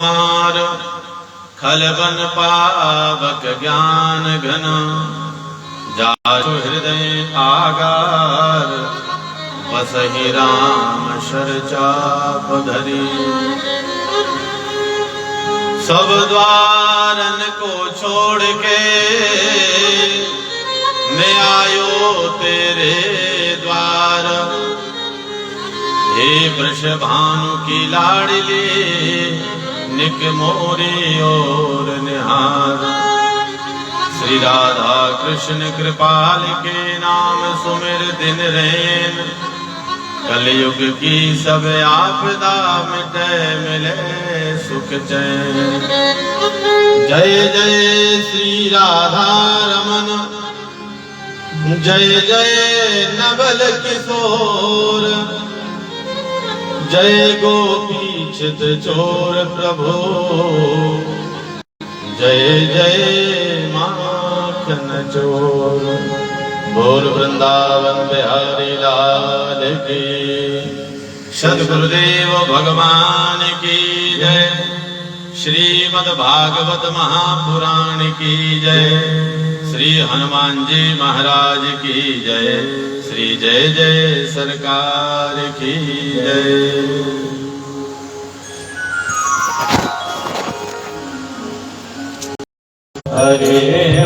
मार खलबन पावक ज्ञान घन जासु हृदय आगार बसहि राम शर चाप धरी। सब द्वारन को छोड़ के मैं आयो तेरे द्वार। हे वृषभानु की लाडली निक मोरी और निहार। श्री राधा कृष्ण कृपाल के नाम सुमिर दिन रैन। कलयुग की सब आपदा मिटे मिले सुख चैन। जय जय श्री राधा रमन जय जय नवल किशोर। जय गोपी चित चोर प्रभु जय जय माखन चोर। बोल वृंदावन बिहारी लाल की सद्गुरुदेव भगवान की जय। श्रीमद् भागवत महापुराण की जय। श्री हनुमान जी महाराज की जय। श्री जय जय सरकार की जय। हरे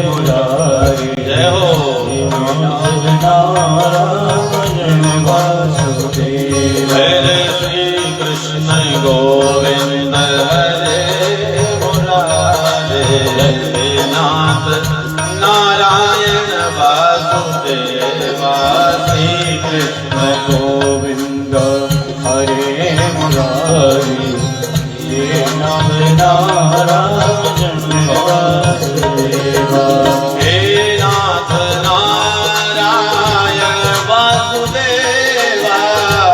मुरारी जय हो। हरे श्री कृष्ण गोविंद हरे मुरारे। जय नाथ नारायण वासुदेवा। श्री कृष्ण गोविंद हरे मुरारी हे नाम नारायण वासुदेवा। हे नाथ नारायण वासुदेवा।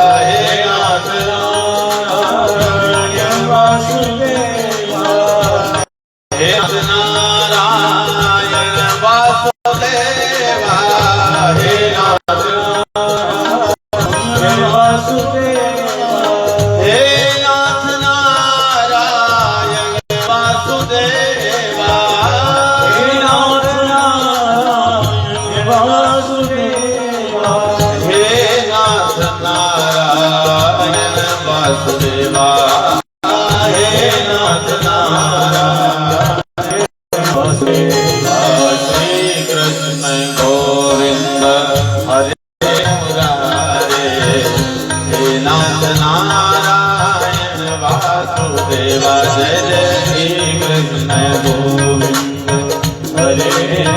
हे नाथ नारायण वासुदेवा। हे नाथ नारायण वासुदेवा। हे नाथ वासुदेवा। हे नाथ नारायण वासुदेवा। हे नाथ नारायण वासुदेवा। हे नाथ नारायण वासुदेवा। हे नाथ नारायण वासुदेवा। श्री कृष्ण गोविंद हरे मुरारे। हे नाथ नारायण वासुदेवा। जय जय श्री कृष्ण गोविंद हरे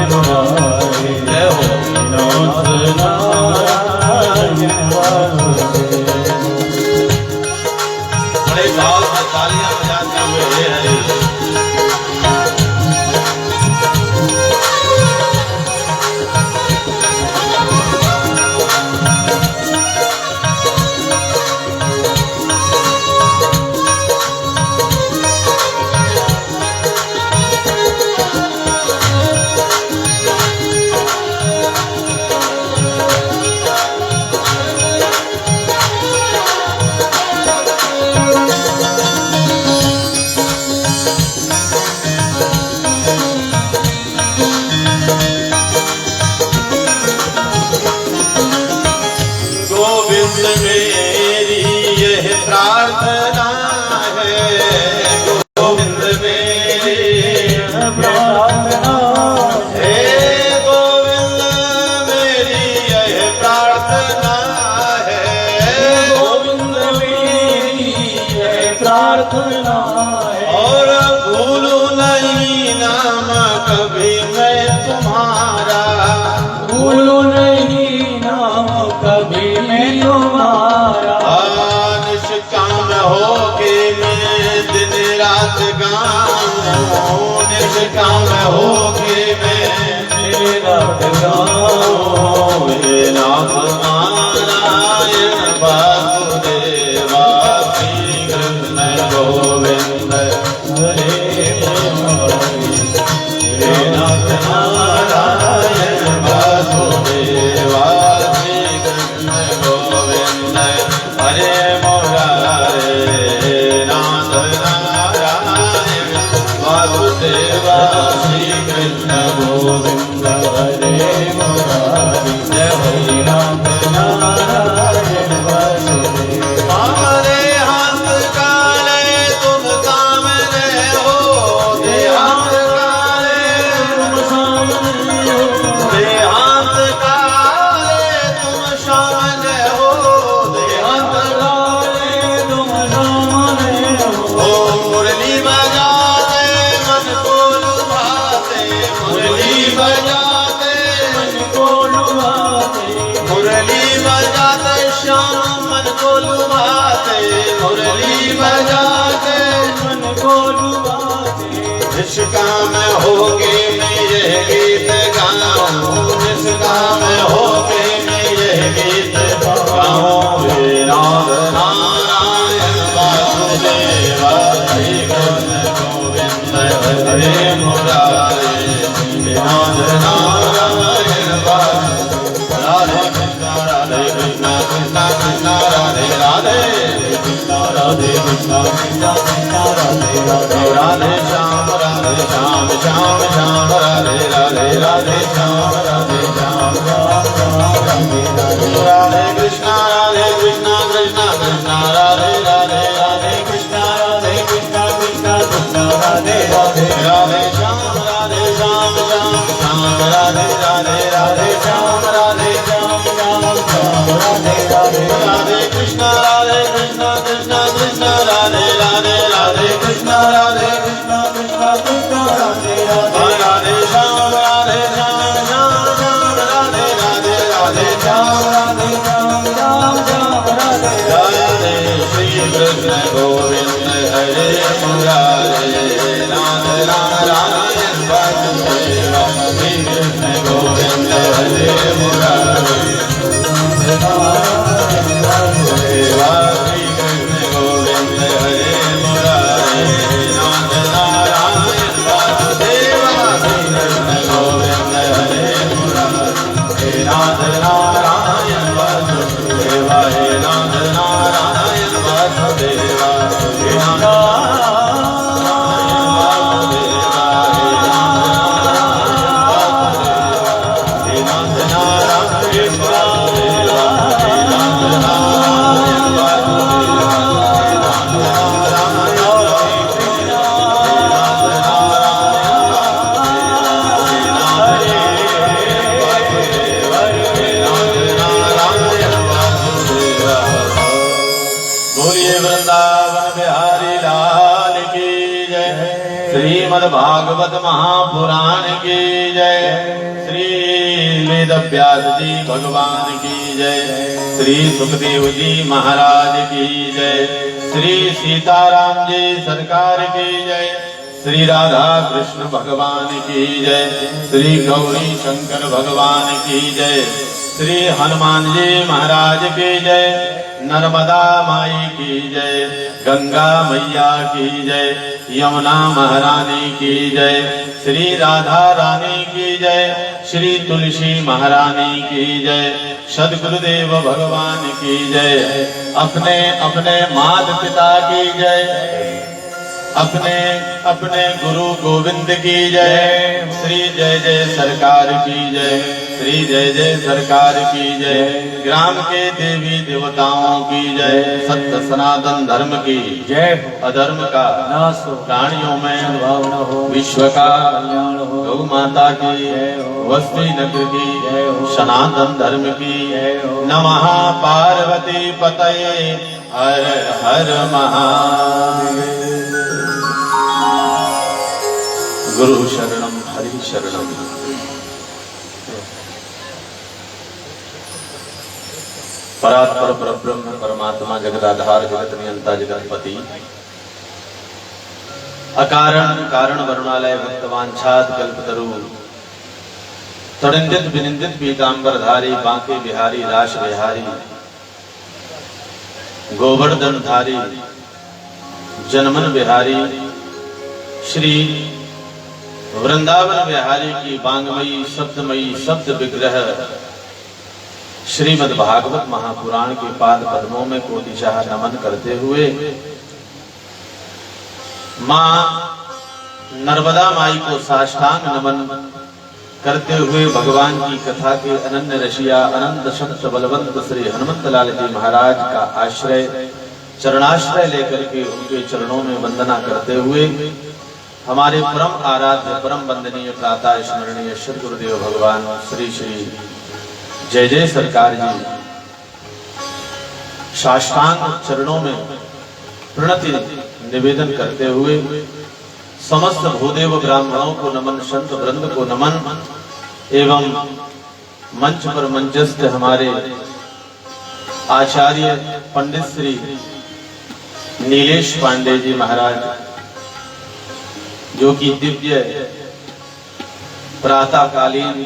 मुरारी जय हो। नाथ नारायण वासुदेवा। बड़े भाव से तालियां बजाते हुए हे हरे। गोविंद मेरी यह प्रार्थना है। गोविंद मेरी यह प्रार्थना हे गोविंद मेरी यह प्रार्थना है। गोविंद मेरी यह प्रार्थना है। और भूलू नहीं नाम कभी मैं तुम्हारा। भूलू नहीं नाम कभी मैं तुम्हारा। निष्काम होके मैं दिन रात गाऊं। निष्काम होके मैं दिन रात गाऊं। हे नाथ नारायण वासुदेवा। श्री कृष्ण गोविंद हरे मुरारी हे नाथ नारायण वासुदेवा। श्री कृष्ण गोविंद हरे मुरारे। नाथ नारायण वासुदेवा श्री कृष्ण गोविंद हरे मुरारी जय हरि नाथ नारायण वासुदेव हमारे हाथ काले तुम सामने हो देहात काले तुम सामने हो देहात काले तुम सामने हो देहात काले तुम सामने हो ओ मुरली बजाते मन को लुभाते मुरली बजाते मन को लुभाते मुरली बजाते श्याम मन को लुभाते मुरली बजाते मन को लुभाते जिस काम होगे मैं यह गीत गाऊं जिस काम होगे मैं यह गीत गाऊं हे नाथ नारायण वासुदेवा श्री कृष्ण गोविंद हरे मुरारी हे नाथ नारायण वासुदेवा राधे कृष्ण कृष्ण कृष्ण राधे राधे राधे कृष्ण कृष्ण कृष्ण राधे राधे राधे श्याम श्याम श्याम राधे राधे राधे श्याम राधे श्याम राम राम राधे राधे राधे कृष्ण कृष्ण कृष्ण राधे राधे राधे कृष्ण कृष्ण कृष्ण राधे राधे राधे श्याम श्याम श्याम राधे राधे राधे श्याम राधे श्याम राम राम राधे राधे राधे कृष्ण कृष्ण कृष्ण राधे राधे राधे कृष्ण राधे कृष्ण कृष्ण कृष्ण राधे राधे राधे श्याम श्याम राधे राधे राधे श्याम राधे श्याम राम राम राधे राधे श्री कृष्ण गोविंद हरे मुरारे नाथ नारायण वासुदेवा श्री कृष्ण गोविंद हरे मुरारे वासुदेवा श्री कृष्ण गोविंद हरे मुरारे नाथ नारायण वासुदेवा श्री कृष्ण गोविंद हरे मुरारे नाथ नारायण वासुदेवा हे नाथ नारायण वासुदेवा हे नाथ बोलिए वृंदावन बिहारी लाल की जय श्रीमद् भागवत महापुराण की जय श्री वेद व्यास जी भगवान की जय श्री सुखदेव जी महाराज की जय श्री सीताराम जी सरकार की जय श्री राधा कृष्ण भगवान की जय श्री गौरी शंकर भगवान की जय श्री हनुमान जी महाराज की जय नर्मदा माई की जय गंगा मैया की जय यमुना महारानी की जय श्री राधा रानी की जय श्री तुलसी महारानी की जय सदगुरुदेव भगवान की जय अपने अपने माता पिता की जय अपने अपने गुरु गोविंद की जय श्री जय जय सरकार की जय श्री जय जय सरकार की जय ग्राम के देवी देवताओं की जय सत्य सनातन धर्म की जय अधर्म का नाश हो प्राणियों में भावना हो विश्व का कल्याण हो गौ माता की जय हो वस्ती नगर की जय हो सनातन धर्म की जय हो नमः पार्वती पतये हर हर महादेव गुरु शरणम हरि शरणम परात्पर परब्रह्म परमात्मा जगदाधार जगत नियंता जगतपति अकारण कारण वर्णालय भक्तवांछात कल्पतरु तड़िंदित विनिंदित पीतांबरधारी बांके बिहारी राश बिहारी गोवर्धन धारी जनमन बिहारी श्री वृंदावन बिहारी की बांगमयी शब्दमयी शब्द विग्रह श्रीमद् भागवत महापुराण के पाद पद्मों में कोटिशाह नमन करते हुए मां नर्मदा माई को साष्टांग नमन करते हुए भगवान की कथा के अनन्य रसिया अनंत संत बलवंत श्री हनुमत लाल जी महाराज का आश्रय चरणाश्रय लेकर के उनके चरणों में वंदना करते हुए हमारे परम आराध्य परम वंदनीय प्रातः स्मरणीय श्री गुरुदेव भगवान श्री श्री जय जय सरकार जी साष्टांग चरणों में प्रणति निवेदन करते हुए समस्त भूदेव ब्राह्मणों को नमन, संत वृंद को नमन एवं मंच पर मंचस्थ हमारे आचार्य पंडित श्री नीलेश पांडे जी महाराज जो कि दिव्य प्रातःकालीन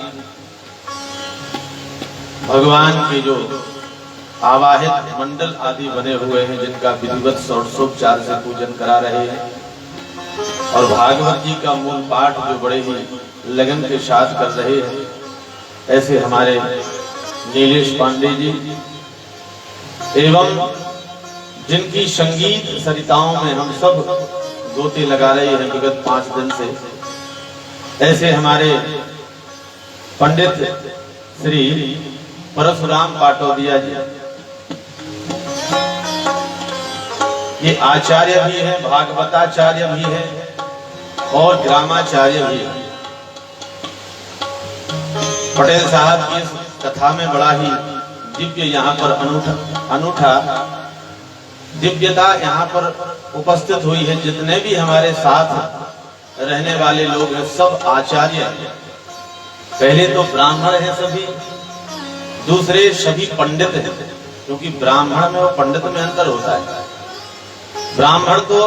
भगवान के जो आवाहित मंडल आदि बने हुए हैं जिनका विधिवत षोडशोपचार से पूजन करा रहे हैं और भागवत जी का मूल पाठ जो बड़े ही लगन के साथ कर रहे हैं, ऐसे हमारे नीलेश पांडे जी एवं जिनकी संगीत सरिताओं में हम सब गोते लगा रहे हैं विगत 5 दिन से, ऐसे हमारे पंडित श्री परशुराम पाटोदिया जी, ये आचार्य भी है, भागवताचार्य भी है और ग्रामाचार्य भी है। पटेल साहब की इस कथा में बड़ा ही दिव्य यहाँ पर अनूठा दिव्यता यहाँ पर उपस्थित हुई है। जितने भी हमारे साथ रहने वाले लोग हैं सब आचार्य हैं। पहले तो ब्राह्मण हैं सभी, दूसरे सभी पंडित हैं, क्योंकि ब्राह्मण में और पंडित में अंतर होता है। ब्राह्मण तो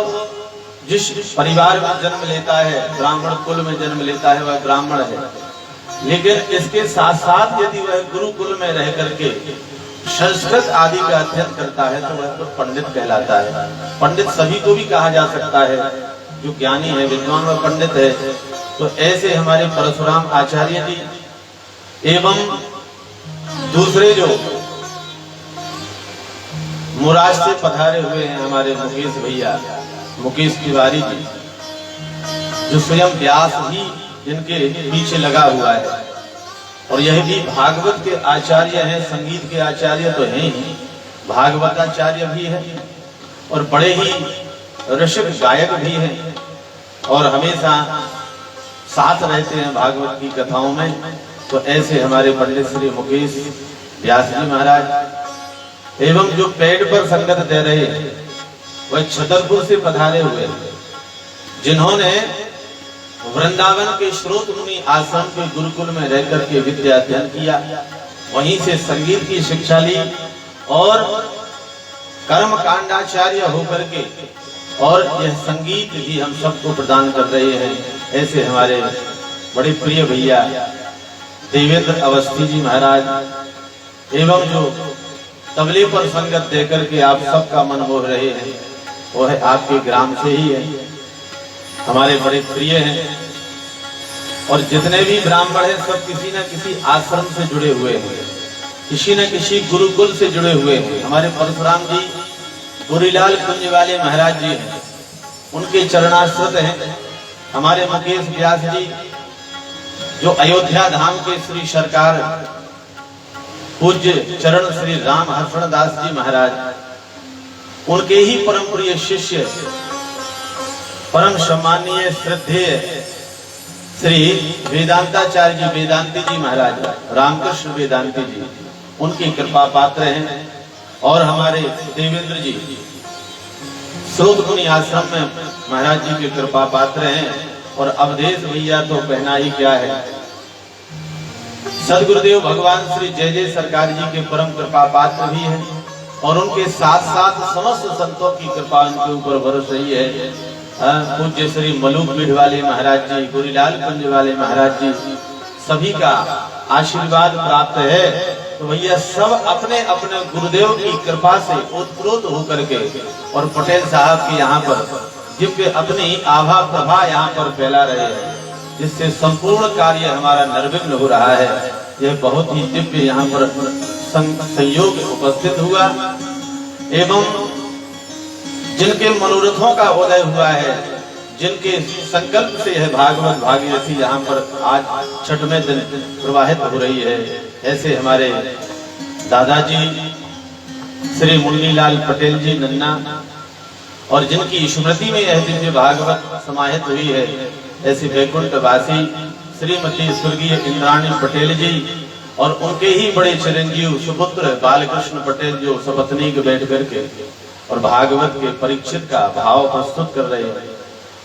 जिस परिवार में जन्म लेता है, ब्राह्मण कुल में जन्म लेता है, वह ब्राह्मण है। लेकिन इसके साथ साथ यदि वह गुरुकुल में रह करके संस्कृत आदि का अध्ययन करता है तो वह तो पंडित कहलाता है। पंडित सभी को भी कहा जा सकता है, जो ज्ञानी है विद्वान वह पंडित है। तो ऐसे हमारे परशुराम आचार्य जी एवं दूसरे जो मुराद से पधारे हुए हैं हमारे मुकेश भैया, मुकेश तिवारी जी, जो स्वयं व्यास ही इनके पीछे लगा हुआ है और यह भी भागवत के आचार्य हैं, संगीत के आचार्य तो हैं ही, भागवताचार्य भी है और बड़े ही रसिक गायक भी हैं और हमेशा साथ रहते हैं भागवत की कथाओं में। तो ऐसे हमारे पंडित श्री मुकेश व्यास जी महाराज एवं जो पेड़ पर संगत दे रहे हैं वह छतरपुर से पधारे हुए हैं, जिन्होंने वृंदावन के स्रोत मुनि आश्रम के गुरुकुल में रहकर के विद्या अध्ययन किया, वहीं से संगीत की शिक्षा ली और कर्म कांडाचार्य होकर के और यह संगीत भी हम सबको प्रदान कर रहे हैं। ऐसे हमारे बड़े प्रिय भैया देवेंद्र अवस्थी जी महाराज एवं जो तबले पर संगत देकर के आप सबका मन मोह रहे हैं, वो है आपके ग्राम से ही है, हमारे बड़े प्रिय हैं। और जितने भी ब्राह्मण हैं सब किसी न किसी आश्रम से जुड़े हुए हैं, किसी न किसी गुरुकुल से जुड़े हुए हैं। हमारे परशुराम जी गुरीलाल कुंज वाले महाराज जी हैं, उनके चरणाश्रित हैं। हमारे मुकेश व्यास जी जो अयोध्या धाम के श्री सरकार पूज्य चरण श्री राम हर्षण दास जी महाराज, उनके ही परम प्रिय शिष्य परम सम्मानीय श्रद्धेय श्री वेदांताचार्य जी वेदांती जी महाराज, रामकृष्ण वेदांती जी, उनकी कृपा पात्र हैं। और हमारे देवेंद्र जी स्रोत मुनि आश्रम में महाराज जी की कृपा पात्र हैं। और अवधेश भैया तो कहना ही क्या है, सदगुरुदेव भगवान श्री जय जय सरकार जी के परम कृपा पात्र भी हैं और उनके साथ साथ समस्त संतों की कृपा उनके ऊपर बरस रही है। पूज्य श्री मलूक पीठ वाले महाराज जी, गुरीलाल कुंज वाले महाराज जी, सभी का आशीर्वाद प्राप्त है। तो भैया सब अपने अपने गुरुदेव की कृपा से ओतप्रोत होकर के और पटेल साहब के यहाँ पर दिव्य अपनी आभा प्रभा यहाँ पर फैला रहे हैं, जिससे संपूर्ण कार्य हमारा निर्विघ्न हो रहा है। यह बहुत ही दिव्य यहाँ पर संयोग उपस्थित हुआ एवं जिनके मनोरथों का उदय हुआ है, जिनके संकल्प से यह भागवत भागीरथी यहाँ पर आज छठवें दिन प्रवाहित हो रही है, ऐसे हमारे दादाजी श्री मुन्नीलाल पटेल जी नन्ना, और जिनकी स्मृति में यह दिव्य भागवत समाहित हुई है, ऐसे वैकुंठवासी श्रीमती स्वर्गीय इंद्राणी पटेल जी और उनके ही बड़े चिरंजीव सुपुत्र बालकृष्ण पटेल जो सपत्नीक बैठ करके और भागवत के परीक्षित का भाव प्रस्तुत कर रहे हैं,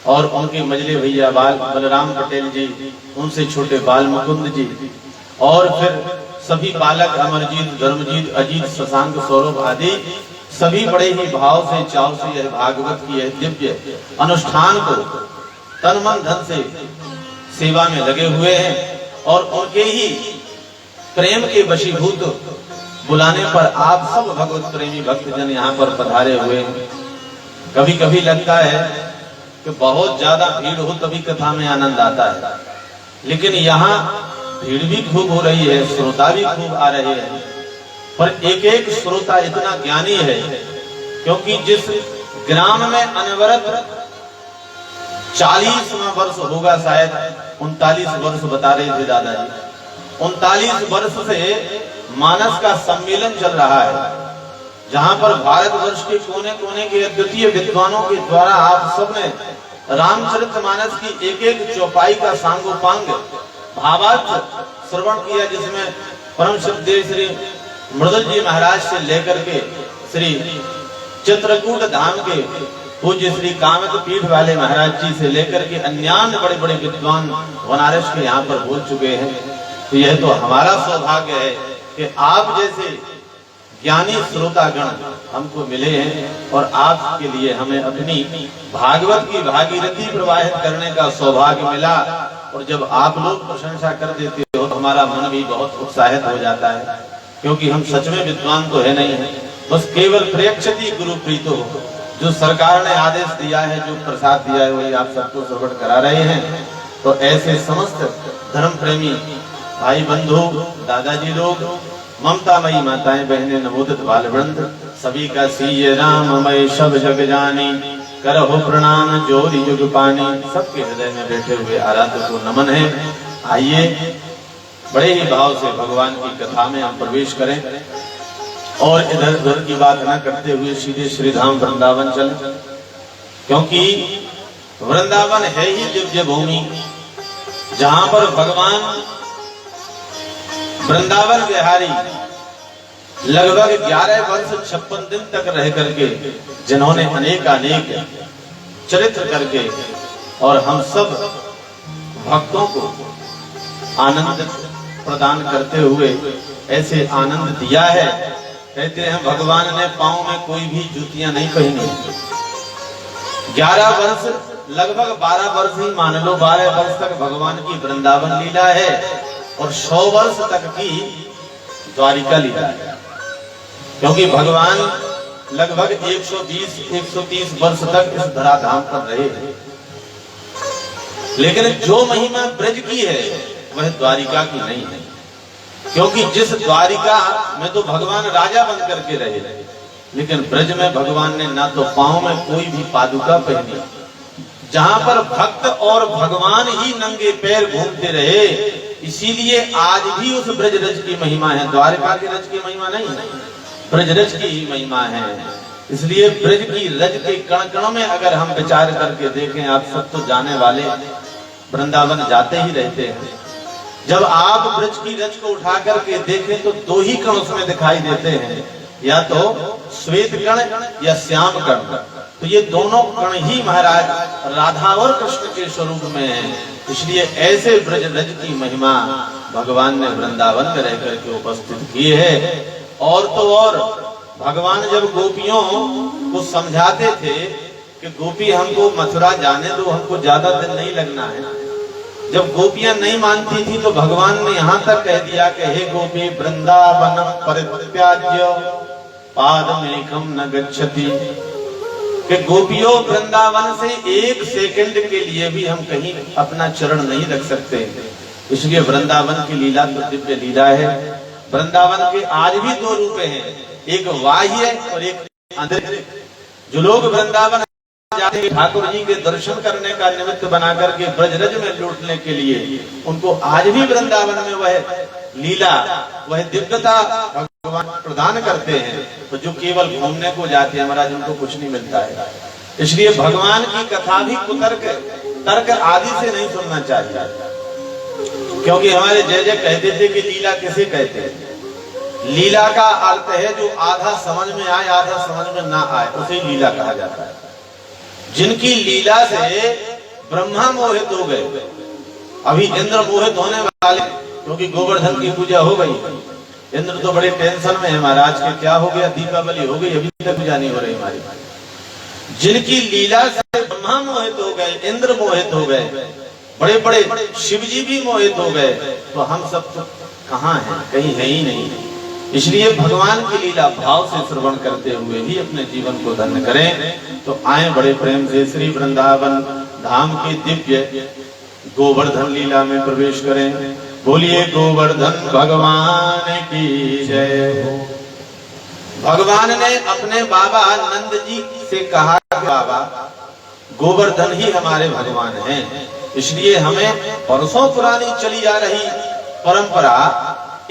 और उनके मजले भैया बलराम पटेल जी, उनसे छोटे बाल मुकुंद जी, और फिर सभी बालक अमरजीत, धर्मजीत, अजीत, शशांक, सौरभ आदि सभी बड़े ही भाव से चाव से यह भागवत की यह दिव्य अनुष्ठान को तन मन धन से सेवा में लगे हुए हैं, और उनके ही प्रेम के वशीभूत बुलाने पर आप सब भगवत प्रेमी भक्तजन यहाँ पर पधारे हुए हैं। कभी कभी लगता है कि बहुत ज्यादा भीड़ हो तभी कथा में आनंद आता है, लेकिन यहाँ भीड़ भी खूब हो रही है, श्रोता भी खूब आ रहे हैं, पर एक एक श्रोता इतना ज्ञानी है, क्योंकि जिस ग्राम में अनवरत 40वां वर्ष होगा, शायद 39 वर्ष बता रहे थे दादाजी, 39 वर्ष से मानस का सम्मेलन चल रहा है, जहां पर भारतवर्ष के कोने कोने के अद्वितीय विद्वानों के द्वारा आप सबने रामचरितमानस की एक एक चौपाई का सांगोपांग भावार्थ श्रवण किया, जिसमें परम श्रद्धेय श्री मृदुल जी महाराज से लेकर के श्री चित्रकूट धाम के पूज्य श्री कामत पीठ वाले महाराज जी से लेकर के अन्यान्य बड़े बड़े विद्वान बनारस के यहाँ पर बोल चुके हैं। तो यह तो हमारा सौभाग्य है कि आप जैसे ज्ञानी श्रोतागण हमको मिले हैं, और आपके लिए हमें अपनी भागवत की भागीरथी प्रवाहित करने का सौभाग्य मिला, और जब आप लोग प्रशंसा कर देते हो तो हमारा मन भी बहुत उत्साहित हो जाता है, क्योंकि हम सच में विद्वान तो है नहीं है, बस केवल प्रेक्षति गुरु प्रीतो हो। जो सरकार ने आदेश दिया है, जो प्रसाद दिया है, वही आप सबको श्रवण करा रहे हैं। तो ऐसे समस्त धर्म प्रेमी भाई बंधु, दादाजी लोग, ममतामयी माताएं, बहनें, नवोदित बाल वृंद, सभी का सीय राममय सब जग जानी, करहो प्रणाम जोरी जुग पानी। सबके हृदय में बैठे हुए आराध्य को नमन है। आइए बड़े ही भाव से भगवान की कथा में हम प्रवेश करें, और इधर उधर की बात न करते हुए सीधे श्री धाम वृंदावन चलें, क्योंकि वृंदावन है ही दिव्य भूमि, जहां पर भगवान वृंदावन बिहारी लगभग 11 वर्ष 56 दिन तक रह करके, जिन्होंने अनेक अनेक चरित्र करके और हम सब भक्तों को आनंद प्रदान करते हुए ऐसे आनंद दिया है। कहते हैं भगवान ने पांव में कोई भी जूतियां नहीं पहनी। 11 वर्ष, लगभग 12 वर्ष ही मान लो, 12 वर्ष तक भगवान की वृंदावन लीला है, और 100 वर्ष तक की द्वारिका लीला है, क्योंकि भगवान लगभग 120-130 वर्ष तक इस धराधाम पर रहे हैं। लेकिन जो महिमा ब्रज की है वह द्वारिका की नहीं है, क्योंकि जिस द्वारिका में तो भगवान राजा बन करके रहे, लेकिन ब्रज में भगवान ने ना तो पांव में कोई भी पादुका पहनी, जहां पर भक्त और भगवान ही नंगे पैर घूमते रहे। इसीलिए आज भी उस ब्रज रज की महिमा है, द्वारिका के रज की महिमा नहीं है, ब्रज रज की ही महिमा है। इसलिए ब्रज की रज के कण कण में अगर हम विचार करके देखें, आप सब तो जाने वाले वृंदावन जाते ही रहते हैं, जब आप ब्रज की रज को उठा करके देखें तो 2 ही कण उसमें दिखाई देते हैं, या तो श्वेत कण या श्याम कण। तो ये दोनों कण ही महाराज राधा और कृष्ण के स्वरूप में हैं। इसलिए ऐसे ब्रज रज की महिमा भगवान ने वृंदावन में रह करके उपस्थित की है। और तो और भगवान जब गोपियों को समझाते थे कि गोपी हमको मथुरा जाने दो, हमको ज्यादा दिन नहीं लगना है, जब गोपियां नहीं मानती थी तो भगवान ने यहाँ तक कह दिया कि हे गोपी वृंदावनम परित्याज्य पादमेकम न गच्छति, कि गोपियों वृंदावन से 1 सेकंड के लिए भी हम कहीं अपना चरण नहीं रख सकते। इसलिए वृंदावन की लीला तो दिव्य लीला है। वृंदावन के आज भी 2 रूप हैं, एक बाह्य और एक आंतरिक। जो लोग वृंदावन जाते ठाकुर जी के दर्शन करने का निमित्त बना करके ब्रजरज में लौटने के लिए, उनको आज भी वृंदावन में वह लीला, वह दिव्यता भगवान प्रदान करते हैं। तो जो केवल घूमने को जाते हैं महाराज, उनको कुछ नहीं मिलता है। इसलिए भगवान की कथा भी कुतर्क तर्क आदि से नहीं सुनना चाहिए, क्योंकि हमारे जय जय कहते थे कि लीला किसे कहते हैं। लीला का अर्थ है जो आधा समझ में आए आधा समझ में ना आए, उसे लीला कहा जाता है। जिनकी लीला से ब्रह्मा मोहित हो गए, अभी इंद्र मोहित होने वाले, क्योंकि गोवर्धन की पूजा हो गई। इंद्र तो बड़े टेंशन में है महाराज के क्या हो गया, दीपावली हो गई अभी तक पूजा नहीं हो रही हमारी। जिनकी लीला से ब्रह्मा मोहित हो गए, इंद्र मोहित हो गए, बड़े बड़े शिव जी भी मोहित हो गए, तो हम सब तो कहाँ हैं, कहीं है ही नहीं। इसलिए भगवान की लीला भाव से श्रवण करते हुए ही अपने जीवन को धन्य करें। तो आए बड़े प्रेम से श्री वृंदावन धाम की दिव्य गोवर्धन लीला में प्रवेश करें। बोलिए गोवर्धन भगवान की जय। भगवान ने अपने बाबा नंद जी से कहा, बाबा गोवर्धन ही हमारे भगवान हैं, इसलिए हमें वर्षों पुरानी चली आ रही परंपरा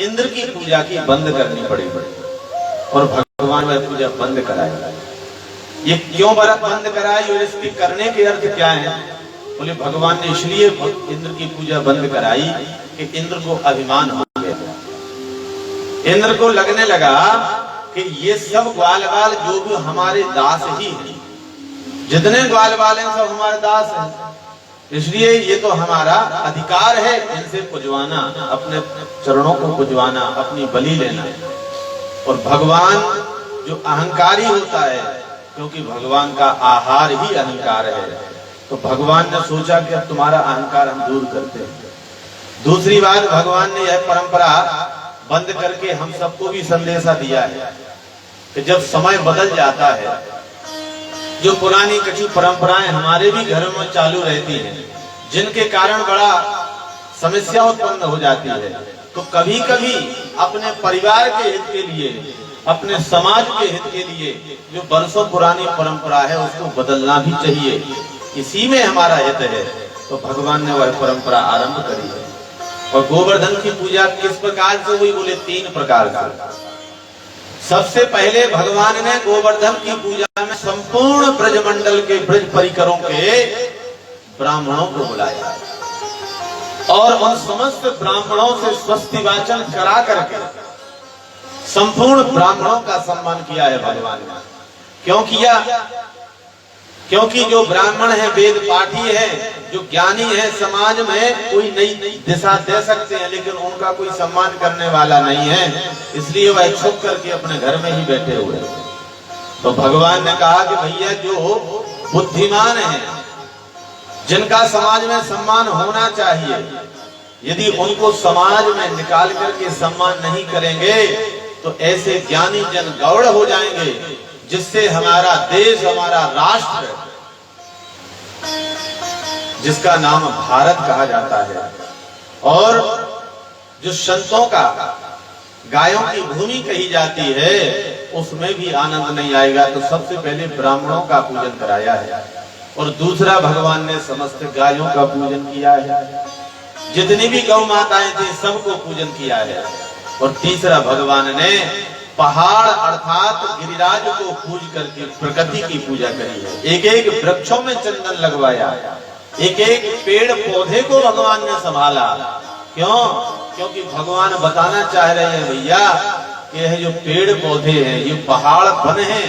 इंद्र की पूजा की बंद करनी पड़ेगी और भगवान वह पूजा बंद कराएगा। ये क्यों बंद कराई और इसके करने के अर्थ क्या है? बोले भगवान ने इसलिए इंद्र की पूजा बंद कराई कि इंद्र को अभिमान हो गया। इंद्र को लगने लगा कि ये सब ग्वाल बाल जो भी हमारे दास ही हैं, जितने ग्वाल बाल हैं सब हमारे दास हैं, इसलिए ये तो हमारा अधिकार है इनसे पुजवाना, अपने चरणों को पुजवाना, अपनी बलि लेना। और भगवान जो अहंकारी होता है, क्योंकि भगवान का आहार ही अहंकार है, तो भगवान ने सोचा कि अब तुम्हारा अहंकार हम दूर करते हैं। दूसरी बात, भगवान ने यह परंपरा बंद करके हम सबको भी संदेशा दिया है कि जब समय बदल जाता है, जो पुरानी कछु परंपराएं हमारे भी घरों में चालू रहती हैं, जिनके कारण बड़ा समस्या उत्पन्न हो जाती है, तो कभी कभी अपने परिवार के हित के लिए, अपने समाज के हित के लिए जो वर्षों पुरानी परंपरा है उसको बदलना भी चाहिए, इसी में हमारा हित है। तो भगवान ने वह परंपरा आरंभ करी है। और गोवर्धन की पूजा किस प्रकार से हुई? बोले 3 प्रकार से। सबसे पहले भगवान ने गोवर्धन की पूजा में संपूर्ण ब्रजमंडल के ब्रज परिकरों के ब्राह्मणों को बुलाया और उन समस्त ब्राह्मणों से स्वस्ति वाचन करा करके संपूर्ण ब्राह्मणों का सम्मान किया है भगवान ने। क्यों किया? क्योंकि जो ब्राह्मण है, वेद पाठी है, जो ज्ञानी है, समाज में कोई नई दिशा दे सकते हैं, लेकिन उनका कोई सम्मान करने वाला नहीं है, इसलिए वह छुप करके अपने घर में ही बैठे हुए हैं। तो भगवान ने कहा कि भैया जो बुद्धिमान है, जिनका समाज में सम्मान होना चाहिए, यदि उनको समाज में निकाल करके सम्मान नहीं करेंगे तो ऐसे ज्ञानी जन गौड़ हो जाएंगे, जिससे हमारा देश, हमारा राष्ट्र, जिसका नाम भारत कहा जाता है, और जो संतों का गायों की भूमि कही जाती है, उसमें भी आनंद नहीं आएगा। तो सबसे पहले ब्राह्मणों का पूजन कराया है और दूसरा भगवान ने समस्त गायों का पूजन किया है, जितनी भी गौ माताएं थी सबको पूजन किया है। और तीसरा भगवान ने पहाड़ अर्थात गिरिराज को पूज करके प्रकृति की पूजा करी है। एक एक वृक्षों में चंदन लगवाया, एक एक पेड़ पौधे को भगवान ने संभाला। क्यों? क्योंकि भगवान बताना चाह रहे हैं भैया, ये जो पेड़ पौधे हैं, ये पहाड़ वन है,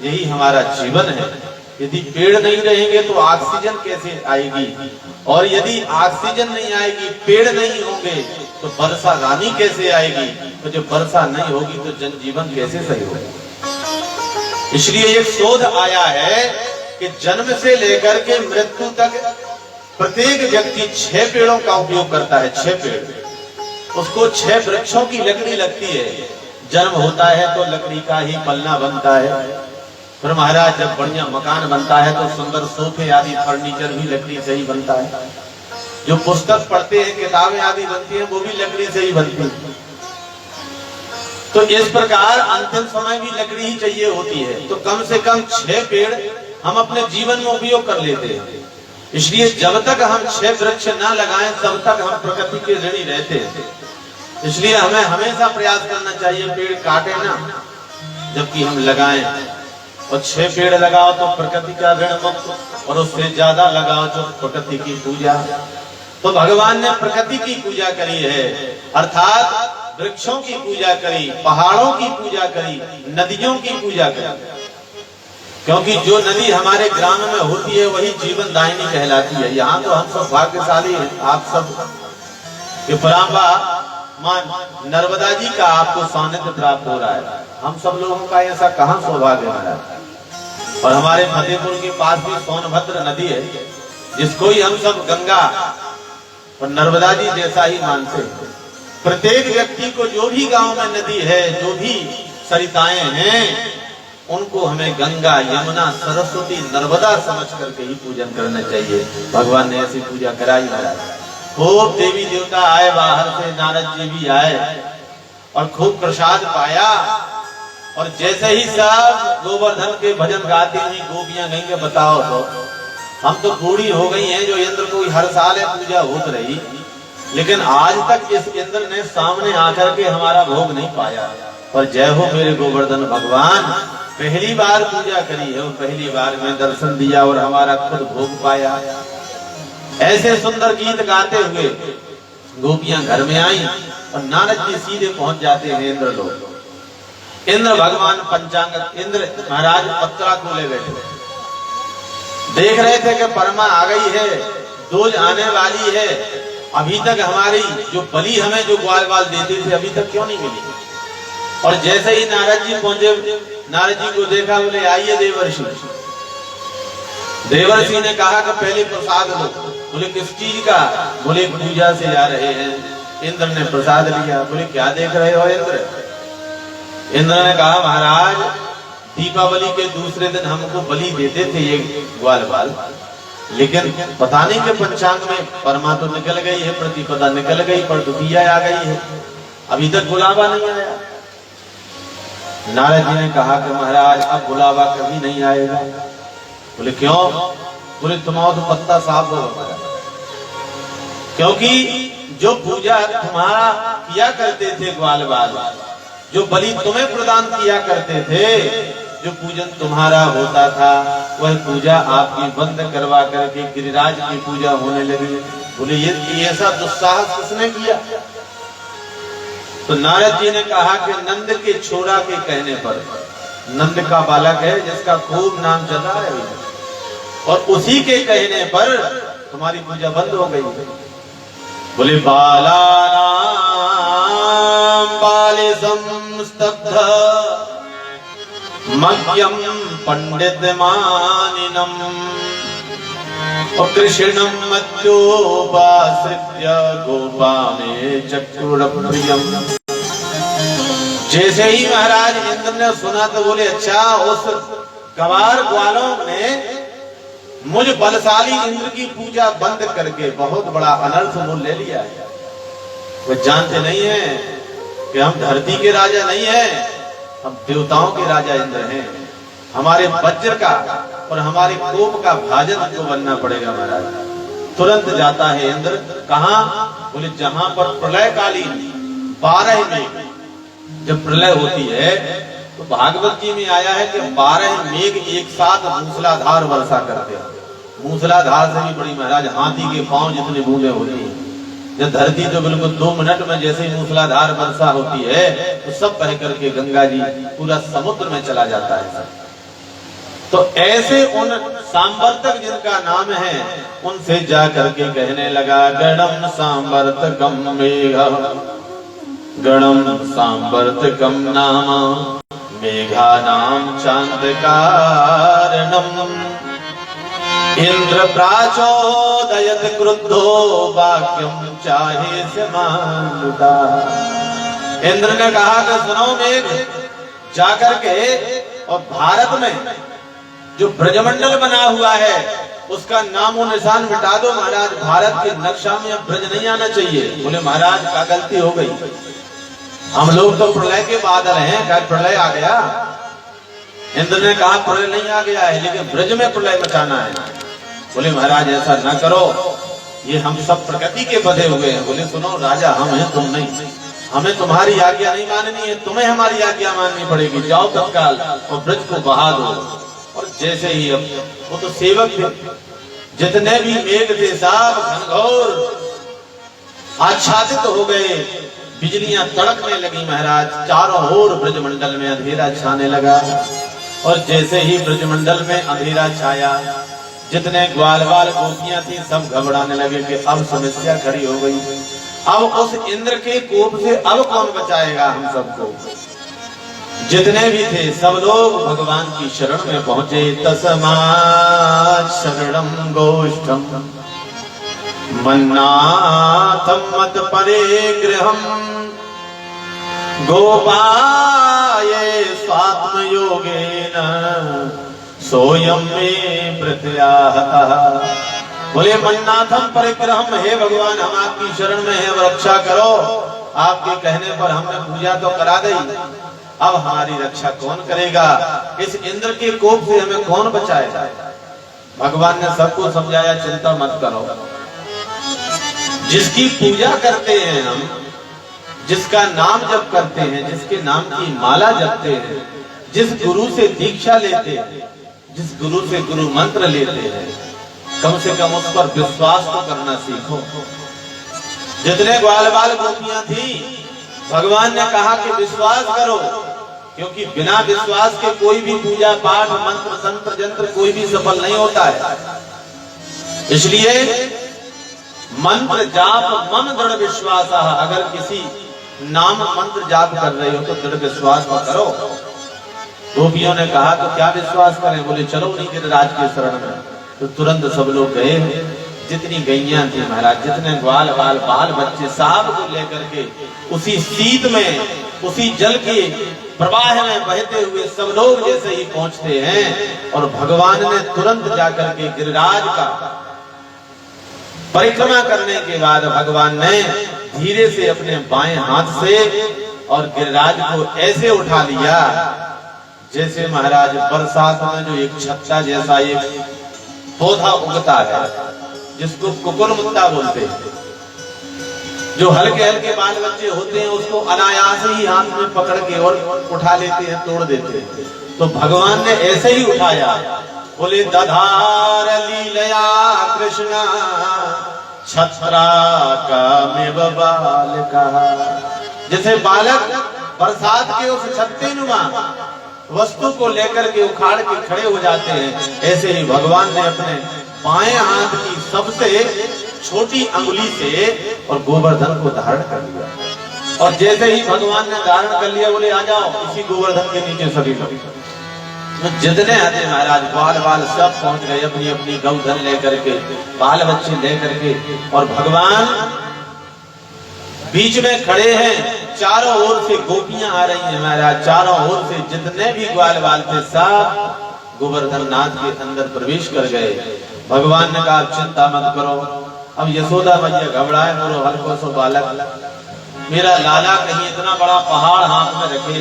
यही हमारा जीवन है। यदि पेड़ नहीं रहेंगे तो ऑक्सीजन कैसे आएगी, और यदि ऑक्सीजन नहीं आएगी, पेड़ नहीं होंगे तो वर्षा रानी कैसे आएगी, तो जब वर्षा नहीं होगी तो जनजीवन कैसे सही होगा। इसलिए एक शोध आया है कि जन्म से लेकर के मृत्यु तक प्रत्येक व्यक्ति 6 पेड़ों का उपयोग करता है। 6 पेड़, उसको 6 वृक्षों की लकड़ी लगती है। जन्म होता है तो लकड़ी का ही पलना बनता है, फिर महाराज जब बढ़िया मकान बनता है तो सुंदर सोफे आदि फर्नीचर भी लकड़ी से ही बनता है। जो पुस्तक पढ़ते हैं, किताबें आदि बनती हैं, वो भी लकड़ी से ही बनती है। तो इस प्रकार अंतिम समय भी लकड़ी ही चाहिए होती है। तो कम से कम 6 पेड़ हम अपने जीवन में उपयोग कर लेते हैं। इसलिए जब तक हम 6 वृक्ष ना लगाएं तब तक हम प्रकृति के ऋणी रहते हैं। इसलिए हमें हमेशा प्रयास करना चाहिए पेड़ काटे ना, जबकि हम लगाएं। और 6 पेड़ लगाओ तो प्रकृति का ऋण मुक्त, और उससे ज्यादा लगाओ तो प्रकृति की पूजा। तो भगवान ने प्रकृति की पूजा करी है, अर्थात वृक्षों की पूजा करी, पहाड़ों की पूजा करी, नदियों की पूजा करी। क्योंकि जो नदी हमारे ग्राम में होती है वही जीवन दायिनी कहलाती है। यहाँ तो हम सब भाग्यशाली हैं, आप सब परांबा मां नर्मदा जी का आपको सानिध्य प्राप्त हो रहा है। हम सब लोगों का ऐसा कहाँ सौभाग्य है। और हमारे फतेहपुर के पास भी सोनभद्र नदी है, जिसको ही हम सब गंगा और नर्मदा जी जैसा ही मानते हैं। प्रत्येक व्यक्ति को जो भी गांव में नदी है, जो भी सरिताएं हैं, उनको हमें गंगा, यमुना, सरस्वती, नर्मदा समझ करके ही पूजन करना चाहिए। भगवान ने ऐसी पूजा कराई महाराज। खूब देवी देवता आए बाहर से, नारद जी भी आए और खूब प्रसाद पाया। और जैसे ही सब गोवर्धन के भजन गाती हुई गोपियां गई, बताओ तो हम तो बूढ़ी हो गई हैं, जो इंद्र को हर साल पूजा होत रही, लेकिन आज तक इस इंद्र ने सामने आकर के हमारा भोग नहीं पाया। पर जय हो मेरे गोवर्धन भगवान, पहली बार पूजा करी है और पहली बार में दर्शन दिया और हमारा खुद भोग पाया। ऐसे सुंदर गीत गाते हुए गोपियां घर में आई और नारद जी सीधे पहुंच जाते हैं इंद्र लोग। इंद्र भगवान पंचांग, इंद्र महाराज पत्रा को ले बैठे, देख रहे थे कि परमा आ गई है, दोज आने वाली है। अभी तक हमारी जो बलि हमें जो ग्वाल बाल देते थे अभी तक क्यों नहीं मिली। और जैसे ही नारद जी पहुंचे, नारद जी को देखा, बोले आइए देवर्षि। देवर्षि ने कहा कि पहले प्रसाद लो। बोले किस चीज का? बोले पूजा से जा रहे हैं। इंद्र ने प्रसाद लिया। बोले क्या देख रहे हो इंद्र? इंद्र ने कहा महाराज, दीपावली के दूसरे दिन हमको बलि देते थे ये ग्वाल बाल, लेकिन पता नहीं कि पंचांग में परमा तो निकल गई है, प्रतिपदा निकल गई, पर द्वितीया आ गई है, अभी तक बुलावा नहीं आया। नारद जी ने कहा कि महाराज अब बुलावा कभी नहीं आएगा। बोले क्यों? बोले तुम्हारा तो पत्ता साफ होगा, क्योंकि जो पूजा तुम्हारा किया करते थे ग्वाल बाल, जो बलि तुम्हें प्रदान किया करते थे, जो पूजन तुम्हारा होता था, वह पूजा आपकी बंद करवा करके गिरिराज की पूजा होने लगी। बोले ये ऐसा दुस्साहस किसने किया? तो नारद जी ने कहा कि नंद के छोरा के कहने पर, नंद का बालक है जिसका खूब नाम चला है, और उसी के कहने पर तुम्हारी पूजा बंद हो गई। बोले बाला नाम बाले संस्तब्ध मह्यम पंडित मानिनम कृष्णम मध्योपाश्रित्य गोपाने चक्रुरप्रियम। जैसे ही महाराज इंद्र ने सुना तो बोले अच्छा, उस गवार ग्वालों ने मुझ बलशाली इंद्र की पूजा बंद करके बहुत बड़ा अनर्थ मोल ले लिया है। वो जानते नहीं है कि हम धरती के राजा नहीं हैं, हम देवताओं के राजा इंद्र हैं। हमारे वज्र का और हमारे कोप का भाजन को बनना पड़ेगा महाराज। तुरंत जाता है इंद्र। कहां? बोले जहां पर प्रलय कालीन 12 मेघ जब प्रलय होती है, तो भागवत जी में आया है कि 12 मेघ एक साथ मूसलाधार वर्षा करते हैं। मूसलाधार से भी बड़ी महाराज हाथी के पांव जितनी बूंदे होती हैं। जब धरती तो बिल्कुल 2 मिनट में जैसे ही मूसलाधार वर्षा होती है, तो सब बह करके गंगा जी पूरा समुद्र में चला जाता है। तो ऐसे उन सांवर्तक जिनका नाम है, उनसे जा करके कहने लगा गणम सांवर्तकम मेघ, गणम सांवर्तकम नाम मेघा नाम चांद कारणम इंद्र प्राचोदयत क्रुद्धो वाक्यम चाहे से मानुता। इंद्र ने कहा कि सुनो मेघ, जाकर के और भारत में जो ब्रजमंडल बना हुआ है उसका नामो निशान मिटा दो महाराज। भारत के नक्शा में अब ब्रज नहीं आना चाहिए। बोले महाराज क्या गलती हो गई? हम लोग तो प्रलय के बादल हैं, क्या प्रलय आ गया? इंद्र ने कहा प्रलय नहीं आ गया है, लेकिन ब्रज में प्रलय मचाना है। बोले महाराज ऐसा न करो, ये हम सब प्रकृति के बंधे हुए हैं। बोले सुनो राजा, हम हैं तुम नहीं, हमें तुम्हारी आज्ञा नहीं माननी है, तुम्हें हमारी आज्ञा माननी पड़ेगी। जाओ तत्काल और ब्रज को बहा दो। और जैसे ही अब वो तो सेवक थे, जितने भी मेघ थे सब घनघोर आच्छादित हो गए, बिजलियां तड़कने लगी महाराज। चारों ओर ब्रजमंडल में अंधेरा छाने लगा। और जैसे ही ब्रजमंडल में अंधेरा छाया, जितने ग्वाल बाल गोपियां थी सब घबराने लगे कि अब समस्या खड़ी हो गई। अब उस इंद्र के कोप से अब कौन बचाएगा हम सबको। जितने भी थे सब लोग भगवान की शरण में पहुंचे। तस्मात् शरणं गोष्ठम मन्नाथं मत परिग्रहम् गोपाये स्वात्म योगेन सोयम में प्रत्याहतः। बोले मन्नाथम परिग्रहम, हे भगवान हम आपकी शरण में है, रक्षा करो। आपके कहने पर हमने पूजा तो करा दी, अब हमारी रक्षा कौन करेगा। इस इंद्र के कोप से हमें कौन बचाएगा। भगवान ने सबको समझाया चिंता मत करो। जिसकी पूजा करते हैं हम, जिसका नाम जप करते हैं, जिसके नाम की माला जपते हैं, जिस गुरु से दीक्षा लेते हैं, जिस गुरु से गुरु मंत्र लेते हैं, कम से कम उस पर विश्वास तो करना सीखो। जितने ग्वाल बाल गोपियां थी, भगवान ने कहा कि विश्वास करो, क्योंकि बिना विश्वास के कोई भी पूजा पाठ मंत्र तंत्र यंत्र कोई भी सफल नहीं होता है। इसलिए मंत्र जाप मम दृढ़ विश्वास, अगर किसी नाम मंत्र जाप कर रहे हो तो दृढ़ विश्वास करो। गोपियों ने कहा तो क्या विश्वास करें। बोले चलो नहीं गिरिराज के शरण में। तो तुरंत सब लोग गए। जितनी गैया थी महाराज, जितने ग्वाल बाल बाल बच्चे सब को लेकर के उसी शीत में, उसी जल के प्रवाह में बहते हुए सब लोग जैसे ही पहुंचते हैं, और भगवान ने तुरंत जाकर के गिरिराज का परिक्रमा करने के बाद भगवान ने धीरे से अपने बाएं हाथ से और गिरिराज को ऐसे उठा लिया जैसे महाराज बरसात में जो एक छत्ता जैसा एक पौधा उगता है, जिसको कुकुर मुत्ता बोलते हैं, जो हल्के हल्के बाल बच्चे होते हैं उसको अनायास ही हाथ में पकड़ के और उठा लेते हैं, तोड़ देते हैं। तो भगवान ने ऐसे ही उठाया। बोले दधार लीलया कृष्णा छत्रा का मेव बालका। जैसे बालक बरसात के उस छत्ते नुमा वस्तु को लेकर के उखाड़ के खड़े हो जाते हैं, ऐसे ही भगवान ने अपने बाएं हाथ की सबसे छोटी अंगुली से और गोवर्धन को धारण कर लिया। और जैसे ही भगवान ने धारण कर लिया, बोले आ जाओ इसी गोवर्धन के नीचे सभी लोग। जितने आते महाराज बाल बाल सब पहुंच गए अपनी अपनी गौधन लेकर के, बाल बच्चे लेकर के, और भगवान बीच में खड़े हैं। चारों ओर से गोपियां आ रही हैं महाराज, चारों ओर से जितने भी ग्वाल बाल थे सब गोवर्धन नाथ के अंदर प्रवेश कर गए। भगवान ने कहा चिंता मत करो। अब यशोदा मैया घबराए, बोलो हल्को सो बालक, मेरा लाला कहीं इतना बड़ा पहाड़ हाथ में रखे,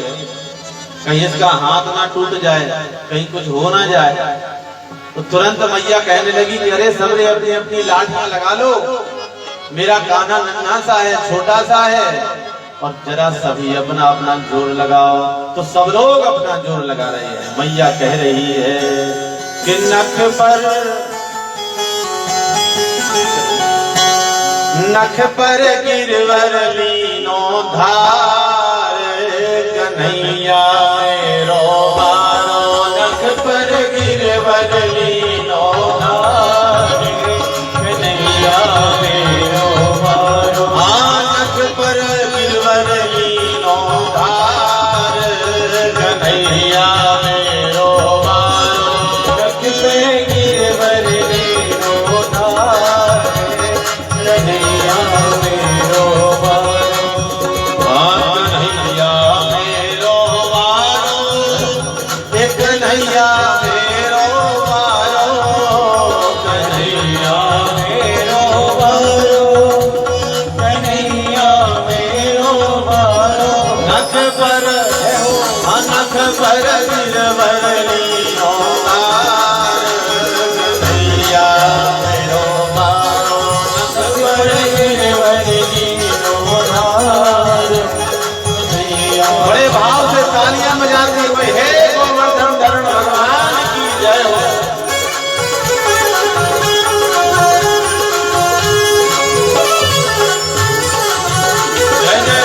कहीं इसका हाथ ना टूट जाए, कहीं कुछ हो ना जाए। तो तुरंत मैया कहने लगी कि अरे सबने अपनी अपनी लाठियां लगा लो, मेरा कान्हा नन्हा सा है, छोटा सा है, और जरा सभी अपना अपना जोर लगाओ। तो सब लोग अपना जोर लगा रहे हैं। मैया कह रही है कि नख पर गिरवर लीनो धार, कन्हैया मेरो मारो। नख पर गिरवर लीनो धार, कन्हैया मेरो मारो। हाँ नख पर गिरवर लीनो धार, कन्हैया मेरो मारो। नख पे गिरवर लीनो धार, कन्हैया मेरो मारो। कन्हैया मेरो मारो, कन्हैया मेरो मारो, कन्हैया मेरो मारो, कन्हैया मेरो मारो। नख पर नख पर गिरवरलीनो मार कन्हैया मेरो मारो नख पर गिरवरलीनो मार कन्हैया। बड़े भाव से तालियां बजाते हुए हे गोवर्धन धरण भगवान की जय हो। जय जय।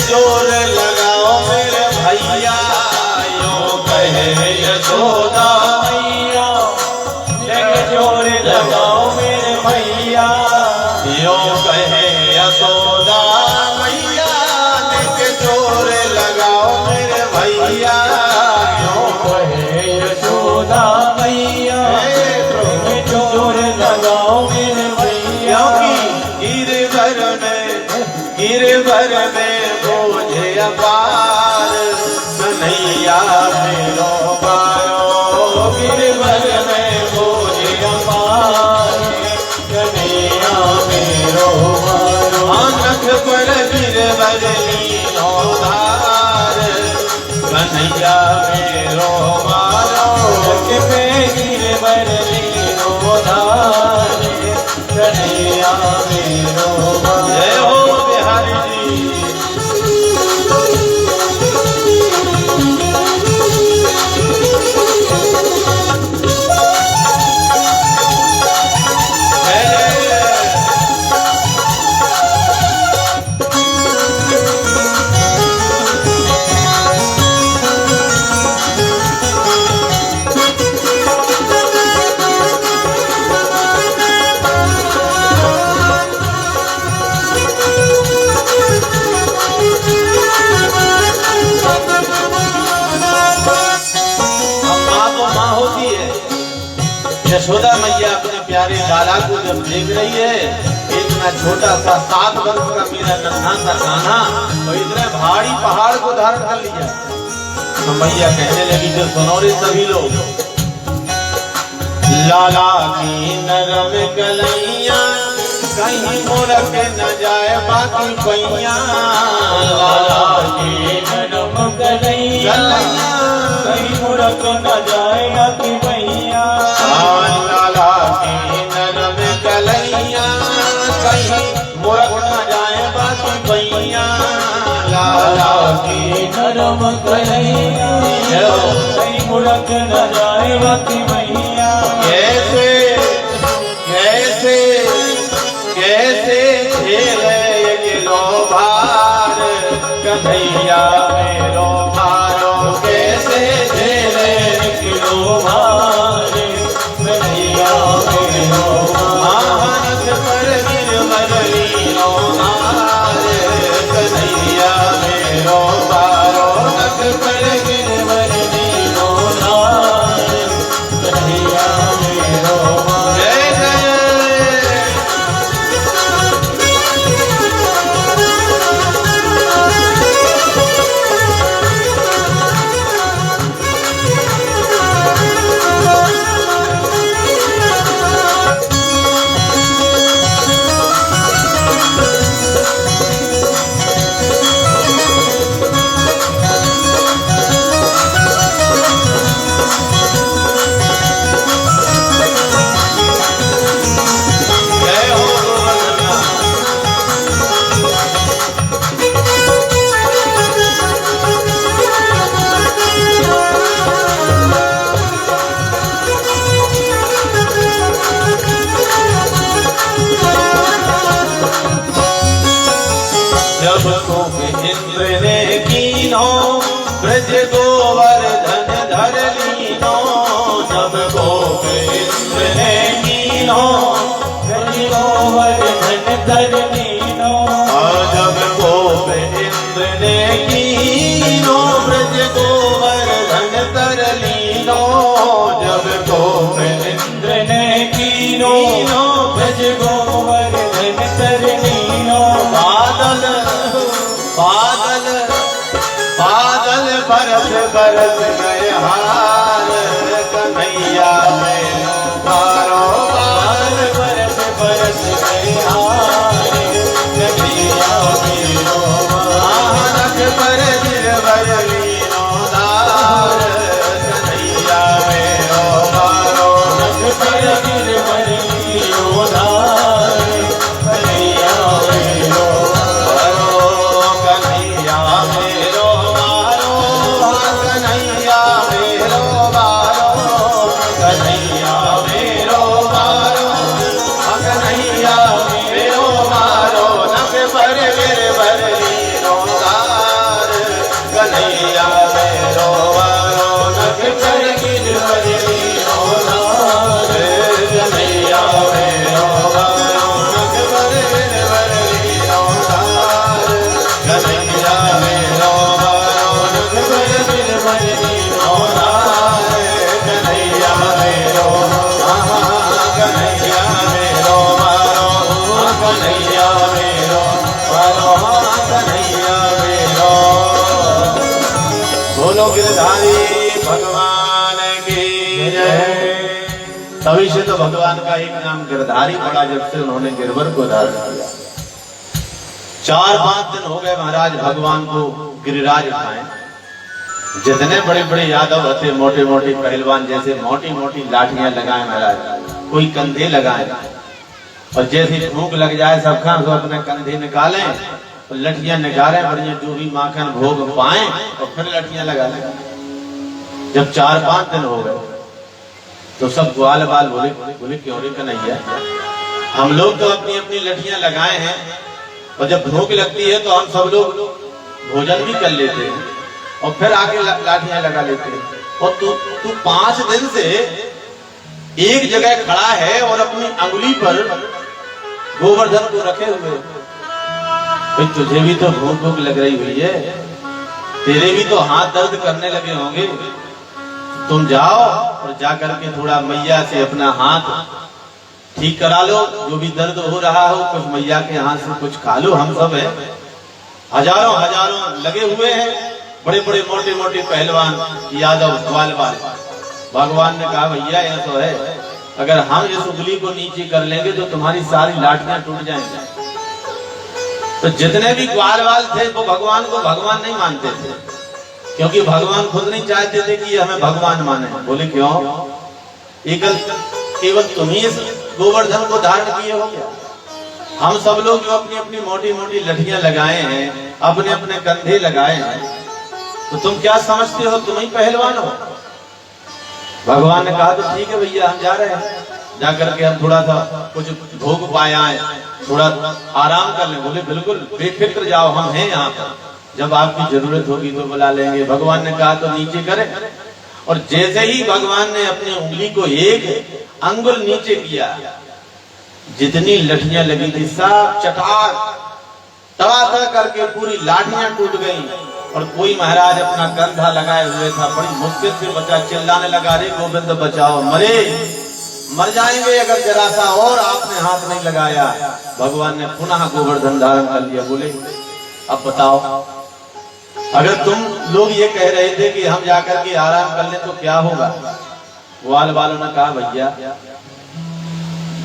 जोर लगाओ मेरे भैया यो कहे यशोदा मैया, जोर लगाओ मेरे भैया यो कहे यशोदा मैया, जोर लगाओ मेरे भैया यो कहे यशोदा मैया, जोर लगाओ मेरे भैया। गिरवर में बोझे अपार कन्हैया मेरो मारो, गिरवर में बोझे अपार कन्हैया मेरो मारो। नख पर गिरवर लीनो धार कन्हैया मेरो मारो, नख पे गिरवर लीनो धार कन्हैया मेरो मारो। जय हो बिहारी जी। यशोदा मैया अपने प्यारे लाला को जब देख रही है, इतना छोटा सा 7 वर्ष का मेरा नन्हा सा कान्हा तो इतने भारी पहाड़ को धारण कर लिया। तो मैया कहने लगी जो सुनो रे सभी लोग, लाला की नरम कलैया कहीं मुरक न जाए बाकी पैया, लाला की नरम कलैया कहीं मुरक न जाए बाकी पैया, लाला की नरम कलैया कहीं मुरक न जाए बाकी पैया, लाला की नरम कलैया कहीं मुरक न जाए बाकी पैया। कैसे कैसे कैसे झेले ये लो भार कन्हैया मेरो मारो, कैसे झेले ये लो भार कन्हैया मेरो मारो। नख पर गिरवर लीनो धार कन्हैया मेरो मारो, नख पर गिरवर लीनो धार कन्हैया मेरो मारो। जय जय। जब को इंद्र ने कीनो ब्रज गोवर्धन धर लीनो, जब को इंद्र ने कीनो ब्रज गोवर्धन धर लीनो, जब को इंद्र ने कीनो ब्रज गोवर्धन धर लीनो, जब को बादल बादल बरस बरस गए हार कन्हैया में मारो बादल बरस बरस गए हार कन्हैया मेरो नख पर गिरवर लीनो दार कन्हैया मेरो मारो नख पर गिरवर लीनो दार कन्हैया मेरो कन्हैया मेरो मारो कन्हैया मेरो मारो कन्हैया मेरो मारो कन्हैया मेरो मारो नख पर गिरवर लीनो दार कन्हैया मेरो मारो नख पर गिरवर लीनो दार कन्हैया मेरो मारो नख पर गिरवर लीनो दार कन्हैया मेरो मारो नख पर गिरवर लीनो दार कन्हैया मेरो कन्हैया मेरो मारो कन्हैया मेरो मारो कन्हैया मेरो। बोलो गिरधारी भगवान की जय। तभी से तो भगवान का एक नाम गिरधारी पड़ा जब से उन्होंने गिरवर को धारण किया। 4-5 दिन हो गए महाराज भगवान को गिरिराज उठाए। जितने बड़े बड़े यादव होते मोटे मोटे पहलवान जैसे मोटी मोटी लाठियां लगाए महाराज, कोई कंधे लगाए और जैसे भूख लग जाए सब खां तो अपने कंधे निकालें और लठियां निकालें बढ़िया जो भी माखन भोग पाए और फिर लठियां लगा लें। जब 4-5 दिन हो गए तो सब ग्वाल बाल बोले बोले क्यों रे कन्हैया, हम लोग तो अपनी अपनी लठियां लगाए हैं और जब भूख लगती है तो हम सब लोग भोजन भी कर लेते हैं और फिर आके लाठियां लगा लेते हैं और तू 5 दिन से एक जगह खड़ा है और अपनी अंगुली पर गोवर्धन को रखे हुए। भाई तुझे भी तो भूख लग रही हुई है, तेरे भी तो हाथ दर्द करने लगे होंगे, तुम जाओ और जाकर के थोड़ा मैया से अपना हाथ ठीक करा लो, जो भी दर्द हो रहा हो कुछ मैया के हाथ से कुछ खा लो। हम सब है हजारों हजारों लगे हुए हैं, बड़े बड़े मोटे मोटे पहलवान यादव ग्वाल वाले। भगवान ने कहा भैया यह तो है, अगर हम इस उंगली को नीचे कर लेंगे तो तुम्हारी सारी लाठियां टूट जाएंगी। तो जितने भी ग्वाल वाल थे वो भगवान को भगवान नहीं मानते थे, क्योंकि भगवान खुद नहीं चाहते थे कि हमें भगवान माने। बोले क्यों, केवल तुम ही इस गोवर्धन को धारण किए हो क्या? हम सब लोग जो अपनी अपनी मोटी मोटी लठियां लगाए हैं, अपने अपने कंधे लगाए हैं, तो तुम क्या समझते हो तुम ही पहलवान हो? भगवान ने कहा तो ठीक है भैया हम जा रहे हैं, जाकर के हम थोड़ा सा कुछ भोग पाए आए, थोड़ा आराम कर लें। बोले बिल्कुल बेफिक्र जाओ, हम हैं यहाँ पर, जब आपकी जरूरत होगी तो बुला लेंगे। भगवान ने कहा तो नीचे करें, और जैसे ही भगवान ने अपनी उंगली को एक अंगुल नीचे किया, जितनी लठियां लगी थी सब चटाक तड़ातड़ करके पूरी लाठियां टूट गईं। और कोई महाराज अपना कंधा लगाए हुए था, बड़ी मुश्किल से बचा, चिल्लाने लगा रे गोविंद बचाओ, मर जाएंगे अगर जरा सा और आपने हाथ नहीं लगाया। भगवान ने पुनः गोवर्धन धारण कर लिया। बोले अब बताओ, अगर तुम लोग ये कह रहे थे कि हम जाकर के आराम कर लें तो क्या होगा? ग्वाल वालों ने कहा भैया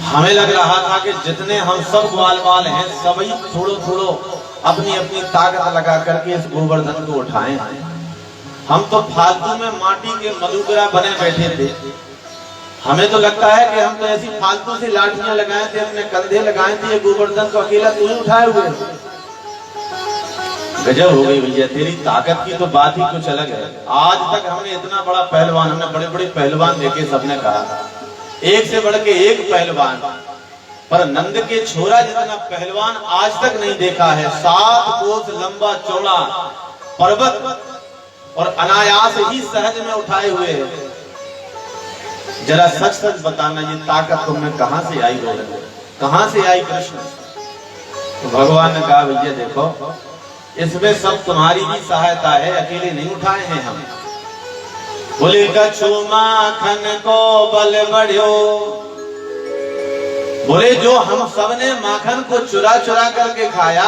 हमें लग रहा था कि जितने हम सब ग्वाल वाल हैं सभी थोड़ो थोड़ो अपनी अपनी ताकत लगा करके इस गोवर्धन को उठाएं। हम तो फालतू में माटी के मधुकरा बने बैठे थे, हमें तो लगता है कि हम तो ऐसी फालतू से लाठियां लगाए थे, अपने कंधे लगाए थे, ये गोवर्धन को अकेला तू ही उठाए हुए। गजब हो गई भैया, तेरी ताकत की तो बात ही कुछ अलग है। आज तक हमने इतना बड़ा पहलवान, हमने बड़े बड़े पहलवान देखे, सबने कहा एक से बढ़ के एक पहलवान, पर नंद के छोरा जितना पहलवान आज तक नहीं देखा है। 7 कोस लंबा चौड़ा पर्वत और अनायास ही सहज में उठाए हुए है। जरा सच सच बताना, ये ताकत तुम्हें कहां से आई? बोले कहां से आई कृष्ण? तो भगवान ने कहा भैया देखो, इसमें सब तुम्हारी ही सहायता है, अकेले नहीं उठाए हैं हम। बोले कछु माखन को बल बढ़्यो, बोले जो हम सबने माखन को चुरा चुरा करके खाया,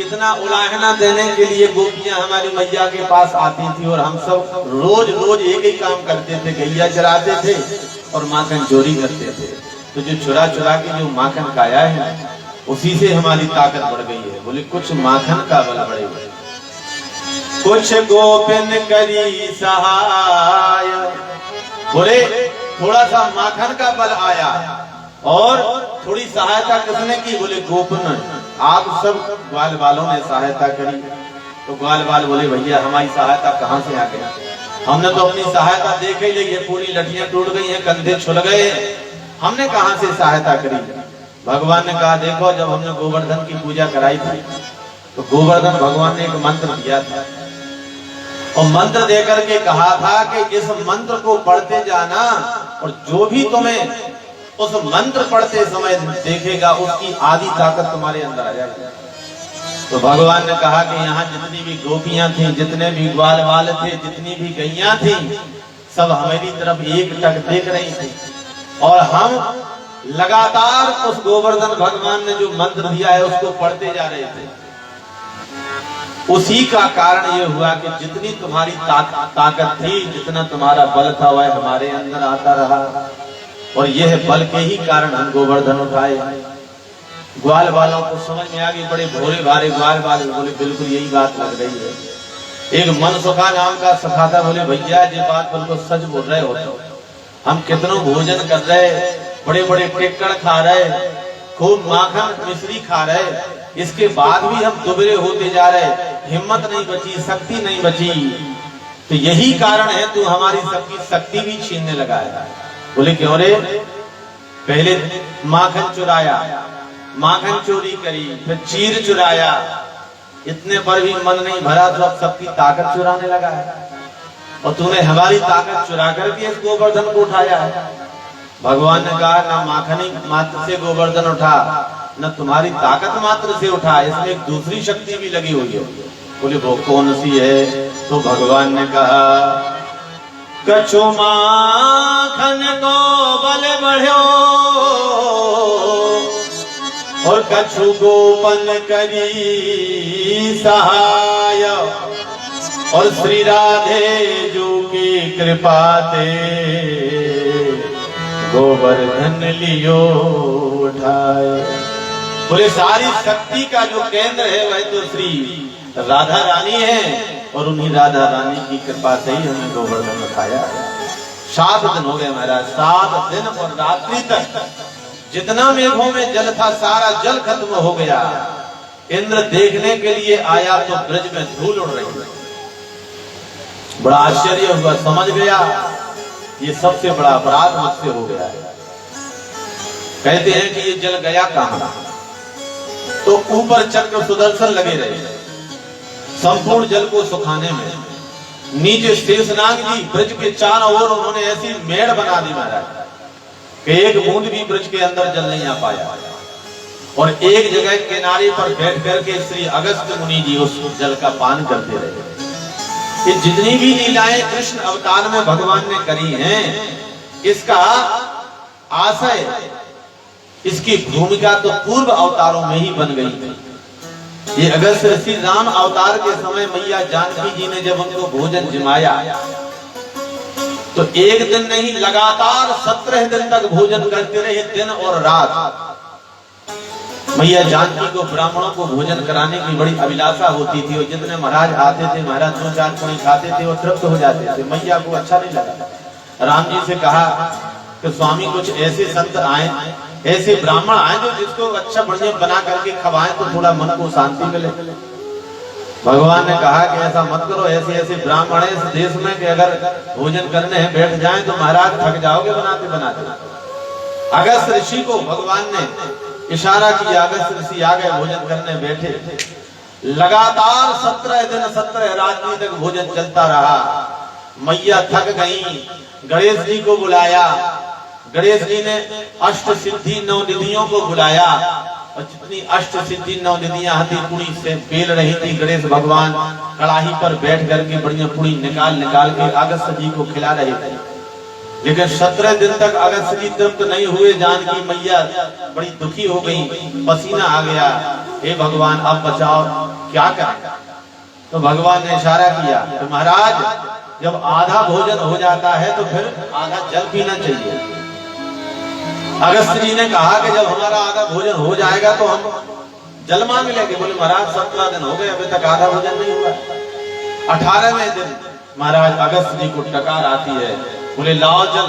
कितना उलाहना देने के लिए गोपियां हमारी मैया के पास आती थी और हम सब रोज रोज एक ही काम करते थे, गैया चराते थे और माखन चोरी करते थे। तो जो चुरा चुरा के जो माखन खाया है उसी से हमारी ताकत बढ़ गई है। बोले कुछ माखन का बल बढ़े, कुछ गोपिन करी सहाय। बोले थोड़ा सा माखन का बल आया और थोड़ी सहायता किसने की? बोले गोपन, आप सब ग्वाल वालों ने सहायता करी। तो ग्वाल वाल बोले भैया हमारी सहायता कहाँ से आ गई? हमने तो अपनी सहायता देख ही ली है, पूरी लठियां टूट गई हैं, कंधे छुल गए, हमने कहाँ से सहायता करी? भगवान ने कहा देखो, जब हमने गोवर्धन की पूजा कराई थी तो गोवर्धन भगवान ने एक मंत्र दिया था और मंत्र देकर के कहा था कि इस मंत्र को पढ़ते जाना और जो भी तुम्हें उस मंत्र पढ़ते समय देखेगा उसकी आदि ताकत तुम्हारे अंदर आ जाएगी। तो भगवान ने कहा कि यहाँ जितनी भी गोपियां थी, जितने भी ग्वाल वाल थे, जितनी भी गैया थी, सब हमारी तरफ एक टक देख रही थी और हम लगातार उस गोवर्धन भगवान ने जो मंत्र दिया है उसको पढ़ते जा रहे थे। उसी का कारण ये हुआ कि जितनी तुम्हारी ताकत थी, जितना तुम्हारा बल था वह हमारे अंदर आता रहा और यह बल के ही कारण हम गोवर्धन उठाए। ग्वाल वालों को समझ में आ गई, बड़े भोरे भारे ग्वाल वाले बोले बिल्कुल यही बात लग रही है। एक मन सुखा नाम का सखा था, बोले भैया ये बात बिल्कुल सच बोल रहे हो, हम कितनों भोजन कर रहे, बड़े बड़े टिक्कड़ खा रहे, खूब माखन मिश्री खा रहे, इसके बाद भी हम दुबले होते जा रहे, हिम्मत नहीं बची, शक्ति नहीं बची। तो यही कारण है तू हमारी सबकी शक्ति भी छीनने लगा है। बोले क्यों रे? पहले माखन चुराया, माखन चोरी करी, फिर चीर चुराया, इतने पर भी मन नहीं भरा तो अब सबकी ताकत चुराने लगा है और तूने हमारी ताकत चुरा करके इस गोवर्धन को उठाया है। भगवान ने कहा ना माखनी मात्र से गोवर्धन उठा, न तुम्हारी ताकत मात्र से उठा, इसमें एक दूसरी शक्ति भी लगी हुई है। बोले वो कौन सी है? तो भगवान ने कहा कछु माखन को बल बढ़ो और कछु गोपन करी सहाय और श्री राधे जो की कृपा ते गोवर्धन लियो उठाए। बोले सारी शक्ति का जो केंद्र है वह तो श्री राधा रानी है और उन्हीं राधा रानी की कृपा से ही हमने गोवर्धन उठाया। 7 दिन हो गए महाराज, 7 दिन और रात्रि तक जितना मेघों में जल था सारा जल खत्म हो गया। इंद्र देखने के लिए आया तो ब्रज में धूल उड़ रही है। बड़ा आश्चर्य हुआ, समझ गया ये सबसे बड़ा अपराध मुझसे हो गया है। कहते हैं कि ये जल गया कहां? तो ऊपर चक्र सुदर्शन लगे रहे संपूर्ण जल को सुखाने में। नीचे शेषनाग जी ब्रज के चारों ओर उन्होंने ऐसी मेड़ बना दी महाराज कि एक बूंद भी ब्रज के अंदर जल नहीं आ पाया और एक जगह किनारे पर बैठ करके श्री अगस्त्य मुनि जी उस जल का पान करते रहे। ये जितनी भी लीलाएं कृष्ण अवतार में भगवान ने करी हैं, इसका आशय, इसकी भूमिका तो पूर्व अवतारों में ही बन गई थी। ये अगर श्री राम अवतार के समय मैया जानकी जी ने जब उनको भोजन जिमाया तो एक दिन नहीं लगातार 17 दिन तक भोजन करते रहे, दिन और रात। मैया जानकी को ब्राह्मणों को भोजन कराने की बड़ी अभिलाषा होती थी और जितने महाराज आते थे, महाराज 2-4 कोई खाते थे और तृप्त हो जाते थे। मैया को अच्छा नहीं लगा। राम जी से कहा कि स्वामी कुछ ऐसे संत आए, ऐसे ब्राह्मण आए जो जिसको अच्छा बढ़िया बना करके खवाएं तो थोड़ा मन को शांति मिले। भगवान ने कहा कि ऐसा मत करो, ऐसे ऐसे ब्राह्मण है इस देश में कि अगर भोजन करने हैं बैठ जाएं तो महाराज थक जाओगे बनाते बनाते। अगस्त ऋषि को भगवान ने इशारा किया, अगस्त ऋषि आ गए, भोजन करने बैठे। लगातार 17 दिन 17 रात्रि तक भोजन चलता रहा। मैया थक गई, गणेश जी को बुलाया। गणेश जी ने अष्ट सिद्धि 9 निधियों को बुलाया और जितनी अष्ट सिद्धि 9 निधियां थी पुड़ी से बेल रही थी। गणेश भगवान कड़ाही पर बैठ करके बढ़िया पुड़ी निकाल निकाल के अगस्त जी को खिला रहे थे। लेकिन 17 दिन तक अगस्त जी तृप्त नहीं हुए। जानकी मैया बड़ी दुखी हो गई, पसीना आ गया। हे भगवान अब बचाओ। क्या करें? तो भगवान ने इशारा किया कि महाराज जब आधा भोजन हो जाता है तो फिर आधा जल पीना चाहिए। अगस्त्य जी ने कहा कि जब हमारा आधा भोजन हो जाएगा तो हम जल मांग लेंगे। बोले महाराज 17 दिन हो गए अभी तक आधा भोजन नहीं हुआ। 18वें दिन महाराज अगस्त्य जी को टकार आती है, बोले लाओ जल।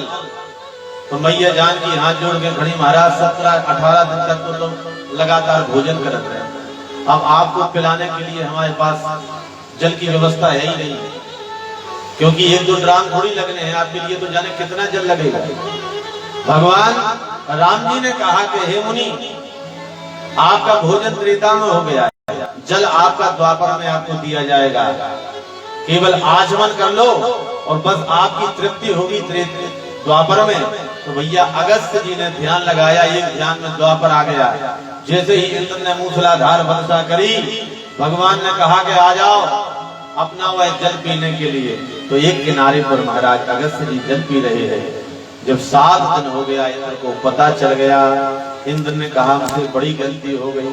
तो मैया जानकी हाथ जोड़ के खड़ी, महाराज 17-18 दिन तक तो तुम लगातार भोजन करते रहे, अब आपको पिलाने के लिए हमारे पास जल की व्यवस्था है ही नहीं, क्योंकि 1-2 ड्राम थोड़ी लगने हैं आपके लिए, तो जाने कितना जल लगेगा। भगवान राम जी ने कहा कि हे मुनि, आपका भोजन त्रेता में हो गया, जल आपका द्वापर में आपको दिया जाएगा, केवल आचमन कर लो और बस आपकी तृप्ति होगी द्वापर में। तो भैया अगस्त्य जी ने ध्यान लगाया, एक ध्यान में द्वापर आ गया। जैसे ही इंद्र ने मूसलाधार वर्षा करी, भगवान ने कहा कि आ जाओ अपना वह जल पीने के लिए। तो एक किनारे पर महाराज अगस्त्य जी जल पी रहे हैं। जब 7 दिन हो गया, इंद्र को पता चल गया। इंद्र ने कहा मुझसे बड़ी गलती हो गई,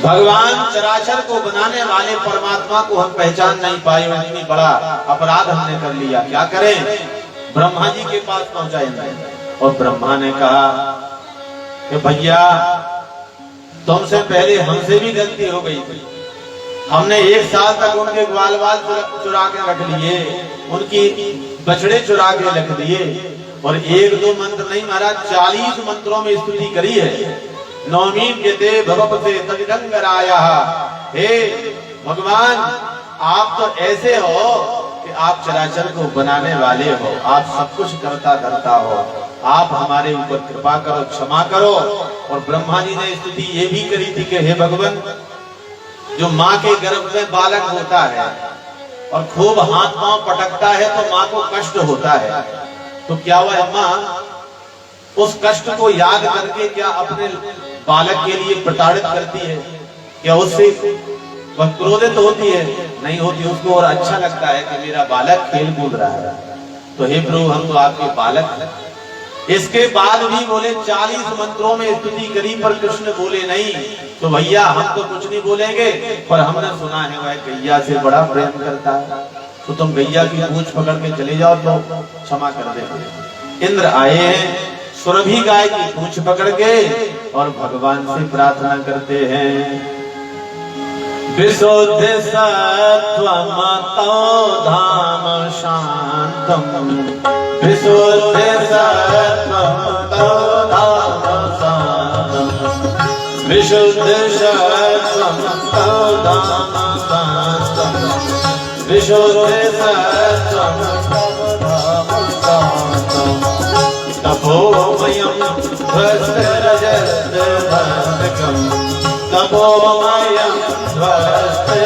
भगवान चराचर को बनाने वाले परमात्मा को हम पहचान नहीं पाए, इतनी बड़ा अपराध हमने कर लिया, क्या करें? ब्रह्मा जी के पास पहुंचा इंद्र, और ब्रह्मा ने कहा कि भैया तुमसे पहले हमसे भी गलती हो गई थी, हमने 1 साल तक उनके ग्वाल चुरा के रख लिए, उनकी बछड़े चुरा के रख दिए, और 1-2 मंत्र नहीं महाराज 40 मंत्रों में स्तुति करी है। नौमी के भगवत से तदिदंगराया। हे भगवान, आप तो ऐसे हो कि आप चराचर को बनाने वाले हो, आप सब कुछ करता धरता हो, आप हमारे ऊपर कृपा करो, क्षमा करो। और ब्रह्मा जी ने स्तुति ये भी करी थी कि हे भगवान, जो माँ के गर्भ में बालक होता है और खूब हाथ पांव पटकता है तो माँ को कष्ट होता है, तो क्या वह माँ उस कष्ट को याद करके क्या अपने बालक के लिए प्रताड़ित करती है? क्या उससे वह क्रोधित होती है? नहीं होती, उसको और अच्छा लगता है कि मेरा बालक खेल कूद रहा है। तो हे प्रभु, हम तो आपके बालक हैं। इसके बाद भी बोले 40 मंत्रों में स्तुति करी, पर कृष्ण बोले नहीं। तो भैया हम तो कुछ नहीं बोलेंगे, पर हमने सुना है वह गैया से बड़ा प्रेम करता है, तो तुम गैया की पूंछ पकड़ के चले जाओ तो क्षमा कर देना। इंद्र आए हैं सुरभि गाय की पूंछ पकड़ के और भगवान से प्रार्थना करते हैं, विशुद्ध सत्वम तौ धाम शांतम, विशुद्ध सत्वम तौ धाम शांतम, विशुद्ध सत्वम तौ धाम शांतम, विशुद्ध सत्वम तौ धाम शांतम, तपोमयं ध्वस्तरजस्तभस्कं, तपोमयं ध्वस्तरजस्तभस्कं,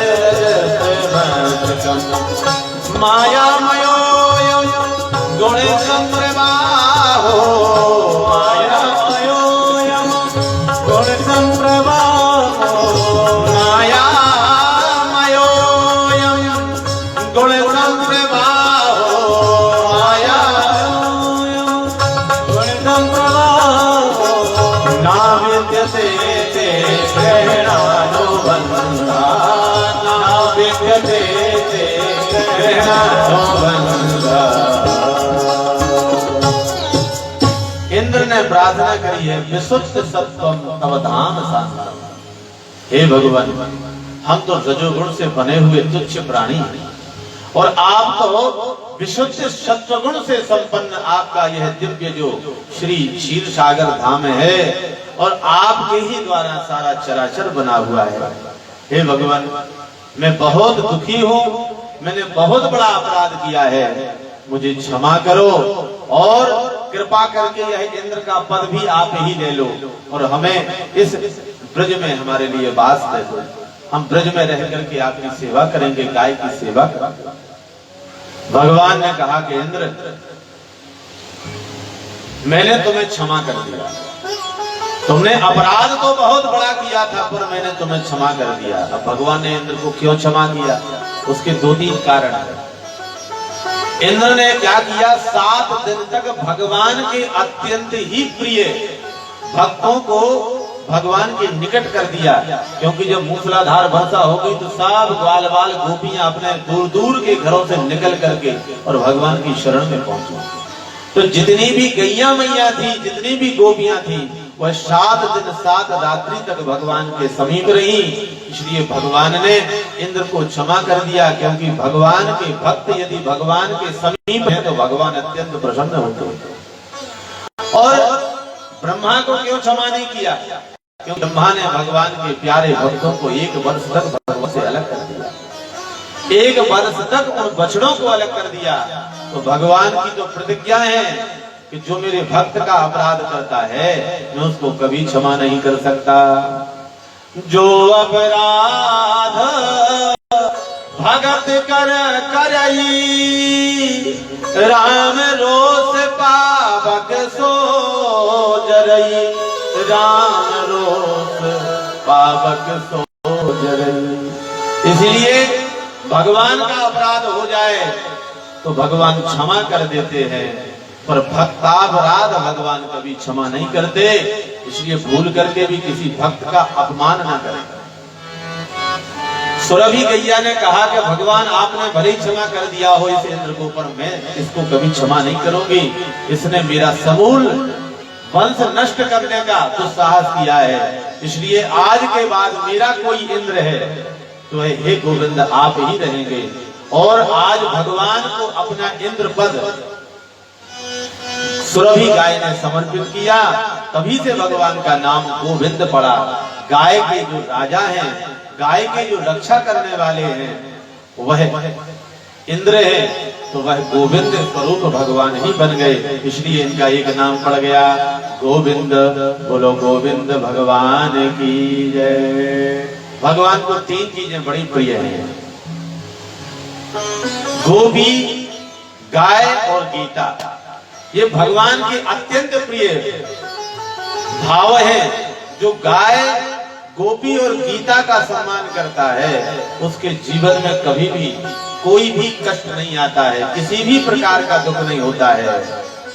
मायामयोऽयं गुणसम्प्रवाहो, मायामयोऽयं गुणसम्प्रवाहो, मायामयोऽयं गुणसम्प्रवाहो, नाविद्यते ते ग्रहणानो बन्धा, नाविद्यते ते ग्रहणानो बन्धा। इंद्र ने प्रार्थना करी है, विशुद्ध सत्वम तव धाम शांतम। हे भगवान, हम तो रजोगुण से बने हुए तुच्छ प्राणी हैं, और आप तो विशुद्ध सत्वगुण से संपन्न आपका यह दिव्य जो श्री क्षीर सागर धाम है, और आपके ही द्वारा सारा चराचर बना हुआ है। हे भगवान, मैं बहुत दुखी हूँ, मैंने बहुत बड़ा अपराध किया है, मुझे क्षमा करो, और कृपा करके यह इंद्र का पद भी आप ही ले लो, और हमें इस ब्रज में हमारे लिए वास दे दो। हम ब्रज में रह करके आपकी सेवा करेंगे, गाय की सेवा करेंगे। भगवान ने कहा कि इंद्र, मैंने तुम्हें क्षमा कर दिया, तुमने अपराध तो बहुत बड़ा किया था, पर मैंने तुम्हें क्षमा कर दिया। अब भगवान ने इंद्र को क्यों क्षमा किया? उसके 2-3 कारण हैं। इंद्र ने क्या किया, 7 दिन तक भगवान के अत्यंत ही प्रिय भक्तों को भगवान के निकट कर दिया, क्योंकि जब मूसलाधार वर्षा हो गई तो सब ग्वाल बाल गोपियां अपने दूर दूर के घरों से निकल करके और भगवान की शरण में पहुंची। तो जितनी भी गैया मैया थी, जितनी भी गोपियां थी, वह 7 दिन 7 रात्रि तक भगवान के समीप रही। इसलिए भगवान ने इंद्र को क्षमा कर दिया, क्योंकि भगवान के भक्त यदि भगवान के समीप है तो भगवान अत्यंत प्रसन्न होते हैं। और ब्रह्मा को क्यों क्षमा नहीं किया? क्योंकि ब्रह्मा ने भगवान के प्यारे भक्तों को 1 वर्ष तक भगवान से अलग कर दिया, 1 वर्ष तक उन बछड़ों को अलग कर दिया। तो भगवान की तो प्रतिज्ञा है कि जो मेरे भक्त का अपराध करता है मैं उसको कभी क्षमा नहीं कर सकता। जो अपराध भगत कर करई, राम रोष पावक सो जरई, राम रोष पावक सो जरई। इसलिए भगवान का अपराध हो जाए तो भगवान क्षमा कर देते हैं, पर भक्तापराध भगवान कभी क्षमा नहीं करते। इसलिए भूल करके भी किसी भक्त का अपमान ना करें। सुरभि गैया ने कहा कि भगवान आपने भले ही क्षमा कर दिया हो इस इंद्र को, पर मैं इसको कभी क्षमा नहीं करूंगी। इसने मेरा समूल वंश नष्ट करने का तो साहस किया है। इसलिए आज के बाद मेरा कोई इंद्र है तो हे गोविंद आप ही रहेंगे। और आज भगवान को अपना इंद्र पद सुरभि गाय ने समर्पित किया, तभी से भगवान का नाम गोविंद पड़ा। गाय के जो राजा हैं, गाय के जो रक्षा करने वाले हैं वह इंद्र है, तो वह गोविंद स्वरूप भगवान ही बन गए। इसलिए इनका एक नाम पड़ गया गोविंद। बोलो गोविंद भगवान की जय। भगवान को 3 चीजें बड़ी प्रिय हैं, गोपी, गाय और गीता। ये भगवान के अत्यंत प्रिय भाव है। जो गाय, गोपी और गीता का सम्मान करता है उसके जीवन में कभी भी कोई भी कष्ट नहीं आता है, किसी भी प्रकार का दुख नहीं होता है।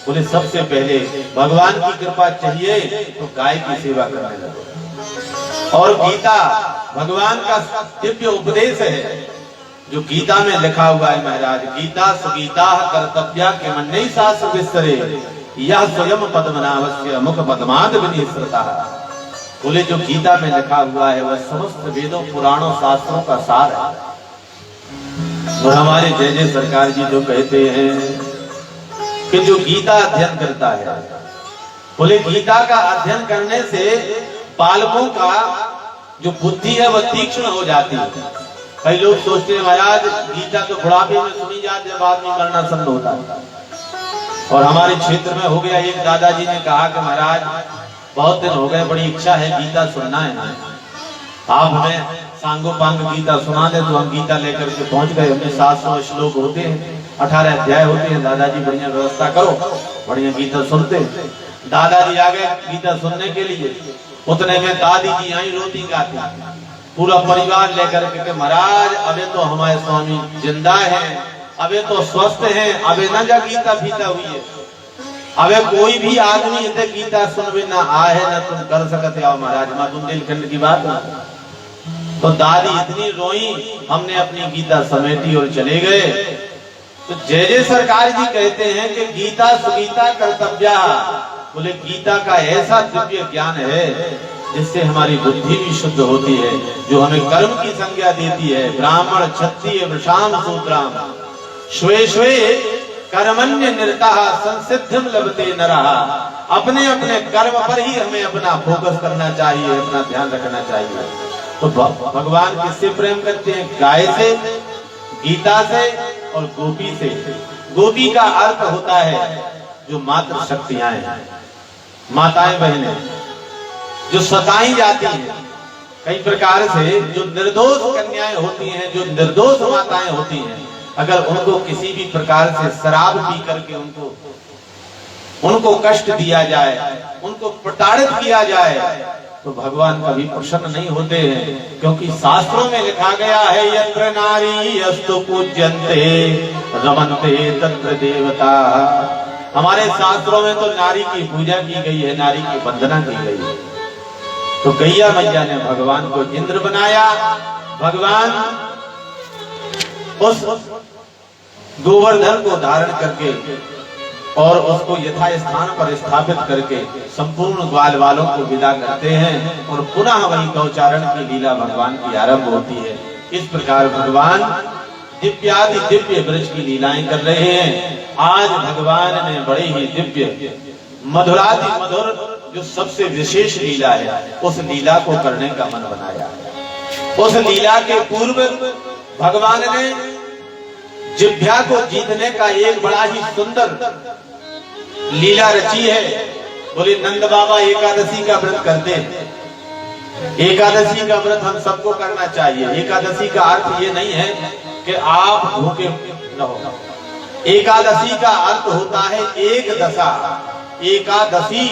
बोले सबसे पहले भगवान की कृपा चाहिए तो गाय की सेवा करने लगो। और गीता भगवान का दिव्य उपदेश है जो गीता में लिखा हुआ है महाराज। गीता सुगीता कर्तव्या के मन्ने सास विस्तरे, यह स्वयं पद्मनाभस्य मुख पद्माद विनिसृता। बोले जो गीता में लिखा हुआ है वह समस्त वेदों पुराणों शास्त्रों का सार है। और हमारे जय जय सरकार जी जो कहते हैं कि जो गीता अध्ययन करता है, बोले गीता का अध्ययन करने से बालकों का जो बुद्धि है वह तीक्ष्ण हो जाती है। कई लोग सोचते हैं महाराज गीता तो बुढ़ापे में सुनी जाती है, बाद में मरना संभव होता है। और हमारे क्षेत्र में हो गया, एक दादाजी ने कहा कि महाराज बहुत दिन हो गए, बड़ी इच्छा है गीता सुनना है, आप हमें सांगो पांग गीता सुना दे। तो हम गीता लेकर के पहुंच गए। हमें 700 श्लोक होते हैं, 18 अध्याय होते हैं। दादाजी बढ़िया व्यवस्था करो, बढ़िया गीता सुनते। दादाजी आ गए गीता सुनने के लिए। उतने में दादी जी आई रोती गाती, पूरा परिवार लेकर के महाराज अबे तो हमारे स्वामी जिंदा हैं, अबे तो स्वस्थ हैं, अबे न जा गीता फीता हुई है, अबे कोई भी आदमी इतने गीता सुनवे ना आहे ना तुम कर सकते हो महाराज। माँ बुंदेलखंड की बात है। तो दादी इतनी रोई, हमने अपनी गीता समेटी और चले गए। तो जय जय सरकार जी कहते हैं कि गीता सुगीता कर्तव्या। बोले गीता का ऐसा दिव्य ज्ञान है जिससे हमारी बुद्धि भी शुद्ध होती है, जो हमें कर्म की संज्ञा देती है। ब्राह्मण क्षत्रिय वृषाम शूद्राम श्वे श्वे कर्मण्य निरतः संसिद्धिम लभते नरः। अपने अपने कर्म पर ही हमें अपना फोकस करना चाहिए, अपना ध्यान रखना चाहिए। तो भगवान किससे प्रेम करते हैं? गाय से, गीता से और गोपी से। गोपी का अर्थ होता है जो मातृ शक्तियां हैं, माताएं बहनें जो सताई जाती हैं कई प्रकार से, जो निर्दोष कन्याएं होती हैं, जो निर्दोष माताएं होती हैं, अगर उनको किसी भी प्रकार से शराब पी करके उनको कष्ट दिया जाए, उनको प्रताड़ित किया जाए, तो भगवान कभी प्रसन्न नहीं होते हैं। क्योंकि शास्त्रों में लिखा गया है यत्र नारी अस्तु पूज्यन्ते रमन्ते तत्र देवता। हमारे शास्त्रों में तो नारी की पूजा की गई है, नारी की वंदना की गई है। तो गैया मैया ने भगवान को इंद्र बनाया। भगवान उस गोवर्धन को धारण करके और उसको यथा स्थान पर स्थापित करके संपूर्ण ग्वाल वालों को विदा करते हैं और पुनः वही गौचारण की लीला भगवान की आरंभ होती है। इस प्रकार भगवान दिव्यादि दिव्य ब्रज की लीलाएं कर रहे हैं। आज भगवान ने बड़े ही दिव्य मधुरादि मधुर जो सबसे विशेष लीला है उस लीला को करने का मन बनाया। उस लीला के पूर्व भगवान ने जिह्वा को जीतने का एक बड़ा ही सुंदर लीला रची है। बोले नंद बाबा एकादशी का व्रत करते हैं। एकादशी का व्रत हम सबको करना चाहिए। एकादशी का अर्थ ये नहीं है कि आप भूखे रहो। एकादशी का अर्थ होता है एक दशा। एकादशी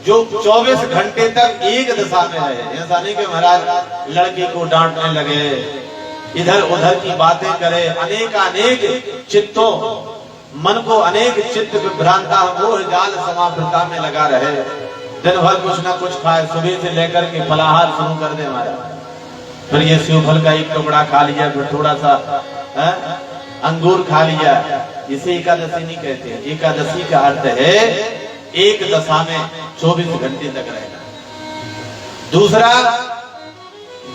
जो 24 घंटे तक एक दशा में रहे। ऐसा नहीं कि महाराज लड़के को डांटने लगे, इधर उधर की बातें करे, अनेक चित्तों मन को अनेक चित्त विभ्रांता मोह जाल समावृता में लगा रहे। दिन भर कुछ ना कुछ खाए, सुबह से लेकर के फलाहार शुरू कर दे हमारा, फिर ये सेव फल का एक टुकड़ा खा लिया, फिर थोड़ा सा अंगूर खा लिया। इसे एकादशी नहीं कहते हैं। एकादशी का अर्थ है एक दशा में 24 घंटे तक रहना। दूसरा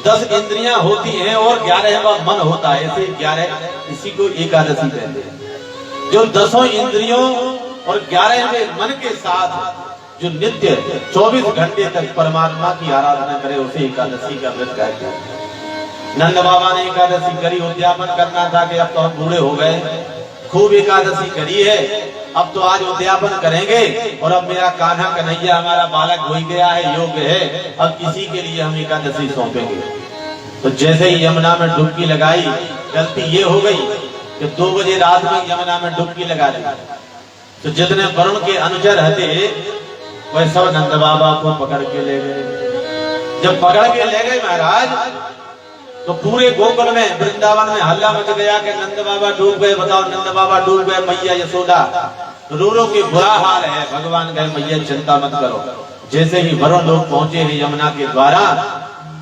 10 इंद्रियां होती हैं और 11वां मन होता है। ऐसे 11 इसी को एकादशी कहते हैं। जो 10 इंद्रियों और 11वें मन के साथ जो नित्य 24 घंटे तक परमात्मा की आराधना करे उसे एकादशी का व्रत कहते हैं। नंद बाबा ने एकादशी करी, उद्यापन करना था कि अब तो हम बूढ़े हो गए, खूब एकादशी करी है, अब तो आज उद्यापन करेंगे और अब मेरा कान्हा कन्हैया हमारा बालक हो गया है, योग्य है, अब किसी के लिए हम एकादशी सौंपेंगे। तो जैसे ही यमुना में डुबकी लगाई, गलती ये हो गई कि 2 बजे रात में यमुना में डुबकी लगा दी। तो जितने वरुण के अनुचर हते वह सब नंद बाबा को पकड़ के ले गए। जब पकड़ के ले गए महाराज तो पूरे गोकुल में वृंदावन में हल्ला मच गया कि नंद बाबा डूब गए। बताओ, नंद बाबा डूब गए, मैया यशोदा रो रो के बुरा हाल है। भगवान गए, मैया चिंता मत करो। जैसे ही वरुण लोग पहुंचे हैं यमुना के द्वारा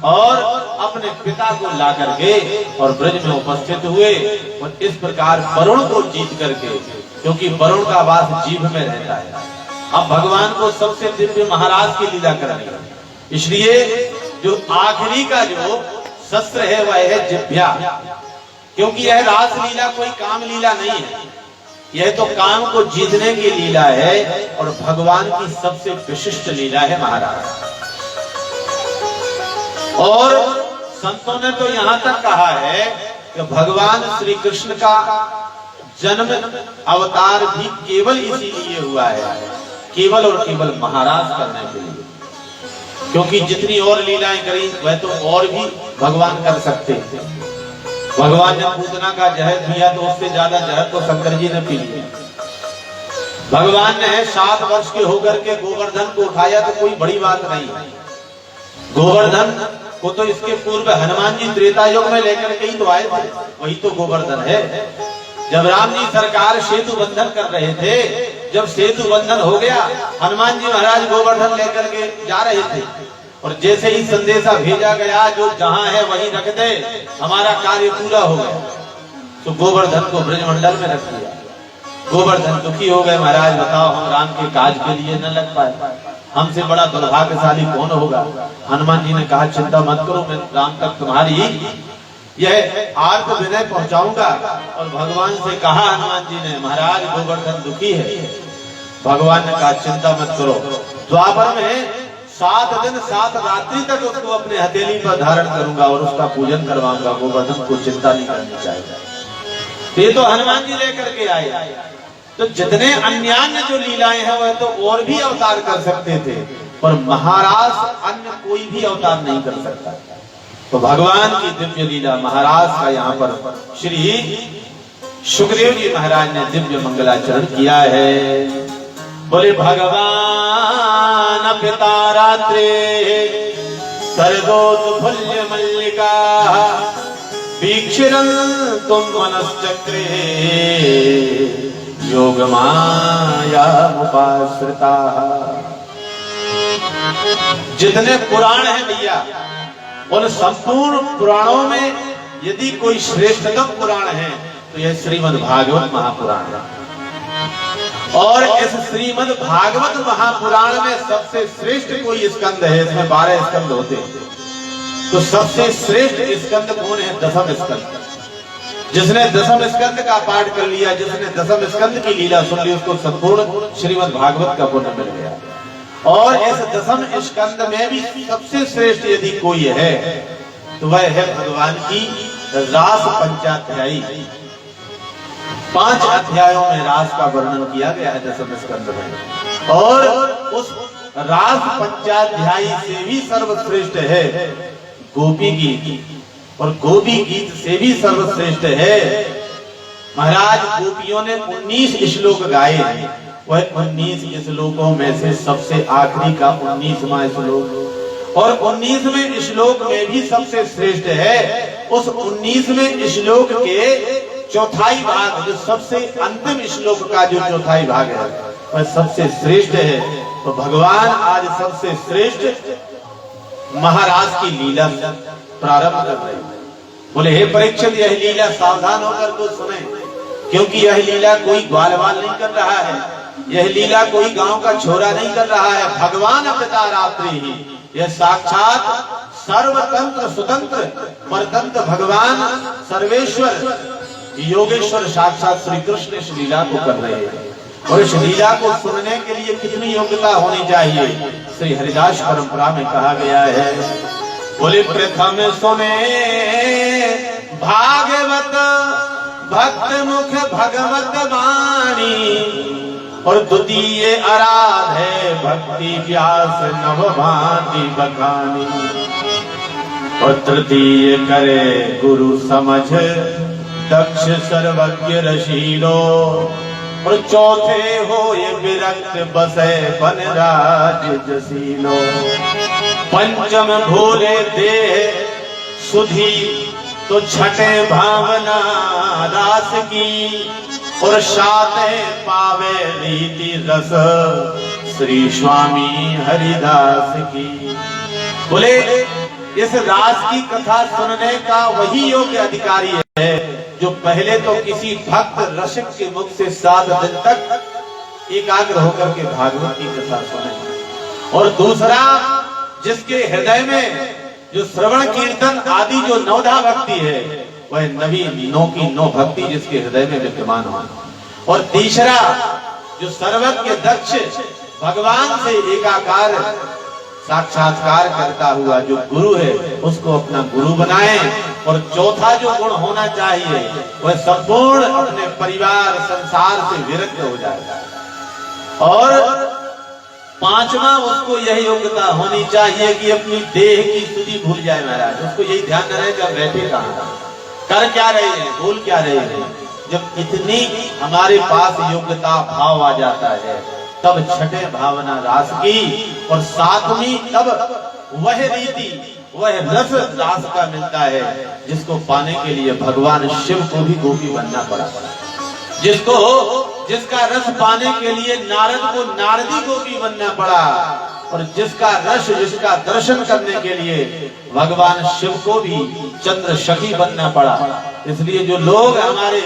और अपने पिता को ला करके और ब्रज में उपस्थित हुए और इस प्रकार वरुण को जीत करके, क्योंकि वरुण का वास जीभ में रहता है, अब भगवान को सबसे दिव्य महाराज की लीला करनी है। इसलिए जो आखिरी का जो शस्त्र है वह है जिह्वा, क्योंकि यह रास लीला कोई काम लीला नहीं है, यह तो काम को जीतने की लीला है और भगवान की सबसे विशिष्ट लीला है महाराज। और संतों ने तो यहाँ तक कहा है कि भगवान श्री कृष्ण का जन्म अवतार भी केवल इसीलिए हुआ है, केवल और केवल महाराज करने के लिए, क्योंकि जितनी और लीलाएं करी वह तो और भी भगवान कर सकते थे। भगवान ने पूतना का जहर पिया तो उससे ज्यादा जहर तो शंकर जी ने पी लिया। भगवान ने 7 वर्ष के होकर के गोवर्धन को उठाया तो कोई बड़ी बात नहीं है। गोवर्धन को तो इसके पूर्व हनुमान जी त्रेता युग में लेकर के ही तो आए थे, वही तो गोवर्धन है। जब राम जी सरकार सेतु बंधन कर रहे थे, जब सेतु बंधन हो गया, हनुमान जी महाराज गोवर्धन लेकर के जा रहे थे और जैसे ही संदेशा भेजा गया जो जहां है वहीं रख दे, हमारा कार्य पूरा हो गया, तो गोवर्धन को ब्रजमंडल में रख दिया। गोवर्धन दुखी हो गए, महाराज बताओ हम राम के काज के लिए न लग पाए, हमसे बड़ा दुर्भाग्यशाली कौन होगा। हनुमान जी ने कहा चिंता मत करो, मैं राम तक तुम्हारी यह आर्त विनय पहुंचाऊंगा। और भगवान से कहा हनुमान जी ने, महाराज गोवर्धन दुखी है। भगवान ने कहा चिंता मत करो, द्वापर में 7 दिन 7 रात्रि तक उसको अपने हथेली पर धारण करूंगा और उसका पूजन करवाऊंगा। गोवर्धन को चिंता नहीं करनी चाहिए। ये तो हनुमान जी लेकर के आए। तो जितने अन्यान्य जो लीलाएं हैं वह तो और भी अवतार कर सकते थे, पर महाराज अन्य कोई भी अवतार नहीं कर सकता। तो भगवान की दिव्य लीला महाराज का यहाँ पर श्री सुखदेव जी महाराज ने दिव्य मंगलाचरण किया है। बोले भगवान पिता रात्रे सरदोत्फुल्य मल्लिका वीक्षिरं तुम मनश्चक्रे योग माया मुपाश्रिता। जितने पुराण हैं भैया, उन संपूर्ण पुराणों में यदि कोई श्रेष्ठतम पुराण है तो यह श्रीमद् भागवत महापुराण है। और इस श्रीमद् भागवत महापुराण में सबसे श्रेष्ठ कोई स्कंद है, इसमें 12 स्कंद होते हैं, तो सबसे श्रेष्ठ स्कंद कौन है? दसम स्कंद। जिसने दसम स्कंद का पाठ कर लिया, जिसने दसम स्कंद की लीला सुन ली, उसको संपूर्ण श्रीमद् भागवत का पुण्य मिल गया। और इस दसम स्कंद में भी सबसे श्रेष्ठ यदि कोई है तो वह है भगवान की रास पंचाध्यायी। 5 अध्यायों में रास का वर्णन किया गया है दसम स्कंद में, और उस रास पंचाध्यायी से भी सर्वश्रेष्ठ है गोपी गीत, और गोपी गीत से भी सर्वश्रेष्ठ है महाराज गोपियों ने 19 श्लोक गाए हैं। वह 19 श्लोकों में से सबसे आखिरी का 19वां श्लोक, और 19वें श्लोक में भी सबसे श्रेष्ठ है उस 19वें श्लोक के चौथाई भाग, जो सबसे अंतिम श्लोक का जो चौथाई भाग है वह सबसे श्रेष्ठ है। तो भगवान आज सबसे श्रेष्ठ महाराज की लीला प्रारंभ कर रहे हैं। बोले हे परीक्षित, यह लीला सावधान होकर तो सुने, क्योंकि यह लीला कोई ग्वालवाल नहीं कर रहा है, यह लीला कोई गांव का छोरा नहीं कर रहा है। भगवान पिता रात्रि ही, यह साक्षात सर्वतंत्र स्वतंत्र परतंत्र भगवान सर्वेश्वर योगेश्वर साक्षात श्री कृष्ण इस लीला को कर रहे हैं। और इस लीला को सुनने के लिए कितनी योग्यता होनी चाहिए? श्री हरिदास परंपरा में कहा गया है, बोले प्रथम सुने भागवत भक्त मुख भगवत वाणी, और द्वितीय आराधे भक्ति व्यास नव भांति बखानी, और तृतीय करे गुरु समझ दक्ष सर्वज्ञ रशीलो, और चौथे हो ये विरक्त बसे बन राज जसीलो, पंचम भूले देह सुधी तो छठे भावना रास की, और साते पावे रीति रस श्री स्वामी हरिदास की। बोले इस रास की कथा सुनने का वही योग्य अधिकारी है जो पहले तो किसी भक्त रसिक के मुख से 7 दिन तक एकाग्र होकर के भागवत की कथा सुने, और दूसरा जिसके हृदय में जो श्रवण कीर्तन आदि जो नवधा भक्ति है वह नवी नौ की नौ भक्ति जिसके हृदय में विद्यमान हो, और तीसरा जो सर्वज्ञ दक्ष भगवान से एकाकार साक्षात्कार करता हुआ जो गुरु है उसको अपना गुरु बनाए, और चौथा जो गुण होना चाहिए वह संपूर्ण अपने परिवार संसार से विरक्त हो जाए, और 5वां उसको यह योग्यता होनी चाहिए कि अपनी देह की स्तुति भूल जाए। महाराज उसको यही ध्यान न रहे कि अब बैठे कहाँ, कर क्या रहे हैं, बोल क्या रहे हैं। जब इतनी हमारे पास योग्यता भाव आ जाता है तब छठे भावना रास की, और 7वीं तब वह रीति वह रस रास का मिलता है जिसको पाने के लिए भगवान शिव को भी गोपी बनना पड़ा, जिसका रस पाने के लिए नारद को नारदी गोपी बनना पड़ा, और जिसका दर्शन करने के लिए भगवान शिव को भी चंद्र सखी बनना पड़ा। इसलिए जो लोग हमारे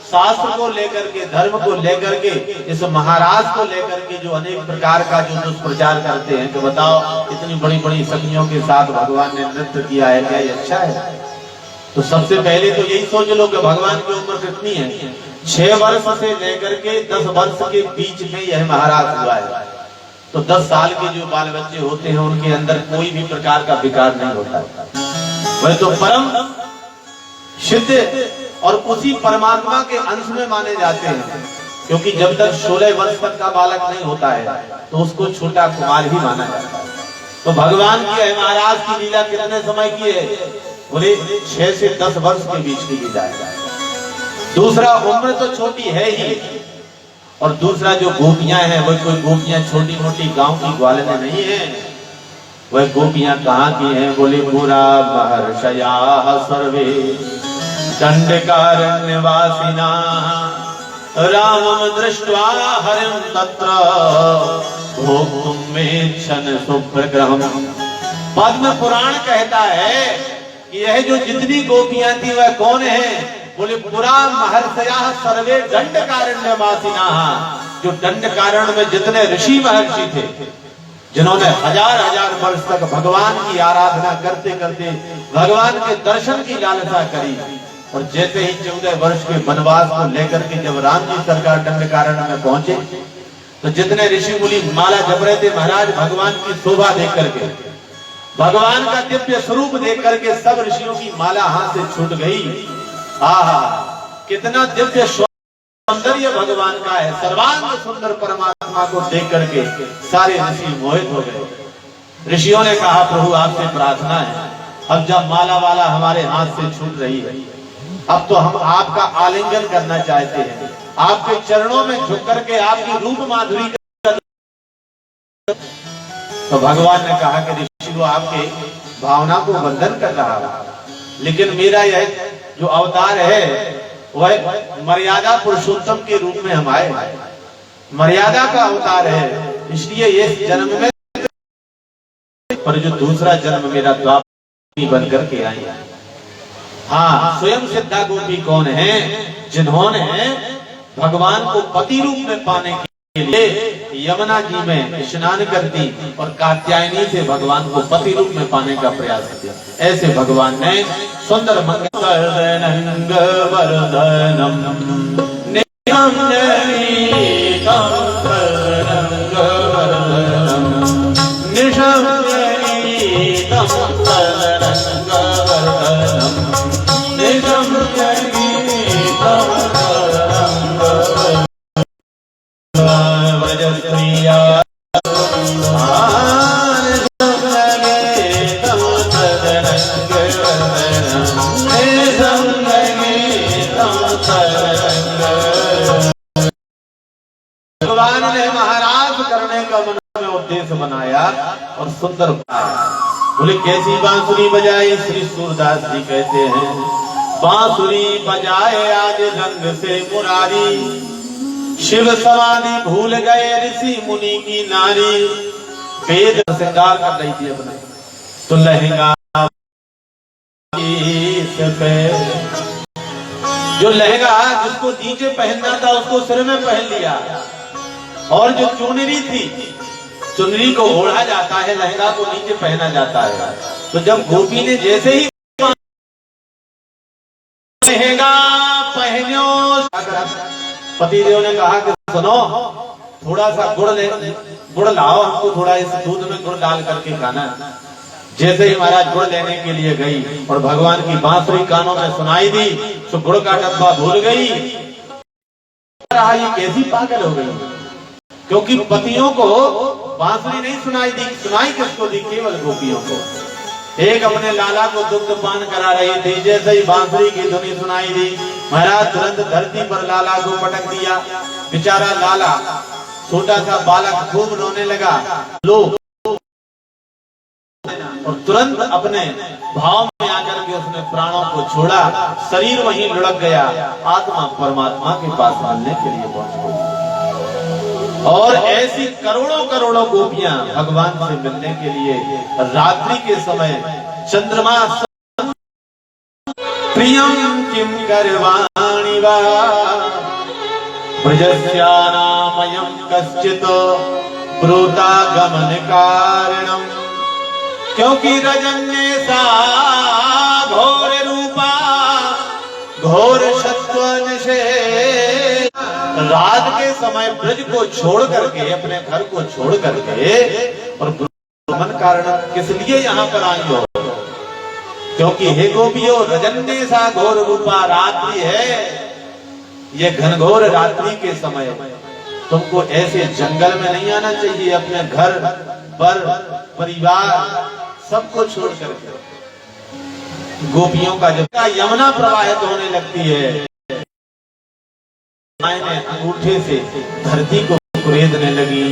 शास्त्र को लेकर के, धर्म को लेकर के, इस महाराज को लेकर के जो अनेक प्रकार का जो दुष्प्रचार करते हैं, तो बताओ इतनी बड़ी बड़ी सखियों के साथ भगवान ने नृत्य किया है, क्या ये अच्छा है? तो सबसे पहले तो यही सोच लो कि भगवान की उम्र कितनी है। 6 वर्ष से लेकर के 10 वर्ष के बीच में यह महाराज हुआ है, तो 10 साल के जो बाल बच्चे होते हैं उनके अंदर कोई भी प्रकार का विकार नहीं होता है, वह तो परम सिद्ध और उसी परमात्मा के अंश में माने जाते हैं, क्योंकि जब तक 16 वर्ष तक का बालक नहीं होता है तो उसको छोटा कुमार ही माना जाता है। तो भगवान की महाराज की लीला कितने समय की है? बोले 6 से 10 वर्ष के बीच की लीला है। दूसरा उम्र तो छोटी है ही, और दूसरा जो गोपियां हैं वह कोई गोपियां छोटी मोटी गांव की ग्वालिनी नहीं है, वह गोपियां कहाँ की हैं? बोले पूरा महर्षया सर्वे दंडकारण्यवासिना रामं दृष्ट्वा हरिं तत्र भोक्तुम मेच्छन् सुप्रग्रहम्। पद्म पुराण कहता है कि यह जो जितनी गोपियां थी वह कौन है? बोले पुरा महर्षया सर्वे दंडकारण्यवासिना, जो दंडकारण्य में जितने ऋषि महर्षि थे, जिन्होंने हजार हजार वर्ष तक भगवान की आराधना करते करते भगवान के दर्शन की लालसा करी, और जैसे ही 14 वर्ष के वनवास को लेकर के जब राम जी सरकार दंडकारण्य में पहुंचे, तो जितने ऋषि मुनि माला जप रहे थे, महाराज भगवान की शोभा देख करके, भगवान का दिव्य स्वरूप देख करके सब ऋषियों की माला हाथ से छूट गई। आहा, कितना दिव्य सौंदर्य भगवान का है। सर्वांग सुंदर परमात्मा को देख करके सारे ऋषि मोहित हो गए। ऋषियों ने कहा प्रभु आपसे प्रार्थना है, अब जब माला वाला हमारे हाथ से छूट रही है, अब तो हम आपका आलिंगन करना चाहते हैं, आपके चरणों में झुक करके आपकी रूप माधुरी का। तो भगवान ने कहा कि ऋषि को आपके भावना को बंधन कर रहा है, लेकिन मेरा यह जो अवतार है वह मर्यादा पुरुषोत्तम के रूप में हम आए, मर्यादा का अवतार है, इसलिए इस जन्म में, पर जो दूसरा जन्म मेरा द्वापर बन करके आई। हाँ, स्वयं सिद्धा गोपी कौन है? जिन्होंने भगवान को पति रूप में पाने के लिए यमुना जी में स्नान करती और कात्यायनी से भगवान को पति रूप में पाने का प्रयास किया। ऐसे भगवान ने सुंदर मंगलम वरदनम भगवान ने महाराज करने का मन में उद्देश्य बनाया और सुंदर बोले कैसी बांसुरी बजाई? श्री सूरदास जी कहते हैं, बांसुरी बजाए आज रंग से मुरारी, शिव समाधि भूल गए ऋषि मुनि की नारी। वेद श्रृंगार कर रही थी अपने, तो लहंगा पे जो लहंगा जिसको नीचे पहनना था उसको सिर में पहन लिया, और जो चुनरी थी, चुनरी को ओढ़ा जाता है, लहंगा को नीचे पहना जाता है। तो जब गोपी ने जैसे ही लहंगा पहनो, पतिदेव ने कहा कि सुनो थोड़ा सा गुड़ लाओ, हमको थोड़ा इस दूध में गुड़ डाल करके खाना। जैसे ही महाराज गुड़ लेने के लिए गई और भगवान की बांसुरी कानों में सुनाई दी, तो गुड़ का डब्बा भूल गई। ये कैसी पागल हो गई, क्योंकि पतियों को बांसुरी नहीं सुनाई दी, सुनाई किसको दी? केवल गोपियों को। एक अपने लाला को दुग्ध पान करा रही थी, जैसे ही बांसुरी की धुनी सुनाई दी, महाराज तुरंत धरती पर लाला को पटक दिया। बेचारा लाला छोटा सा बालक खूब रोने लगा, लो, और तुरंत अपने भाव में आकर के उसने प्राणों को छोड़ा, शरीर वहीं लुढ़क गया, आत्मा परमात्मा के पास मिलने के लिए पहुंच गई। और ऐसी करोड़ों करोड़ों गोपियां भगवान से मिलने के लिए रात्रि के समय चंद्रमा प्रियम किम करवाणि वा ब्रजस्यानामयं कश्चित् ब्रूता गमन कारणम, क्योंकि रजन्य सा घोर रूपा घोर सत्व निषेध। रात के समय ब्रज को छोड़ करके, अपने घर को छोड़ करके, और गमन कारण किस लिए यहाँ पर आई हो? क्योंकि हे गोपियों, रजन्य सा घोर रूपा रात्रि है, ये घनघोर रात्रि के समय तुमको ऐसे जंगल में नहीं आना चाहिए। अपने घर पर परिवार सबको छोड़ करके गोपियों का जब यमुना प्रवाहित होने लगती है, मैंने अंगूठे से धरती को कुरेदने लगी।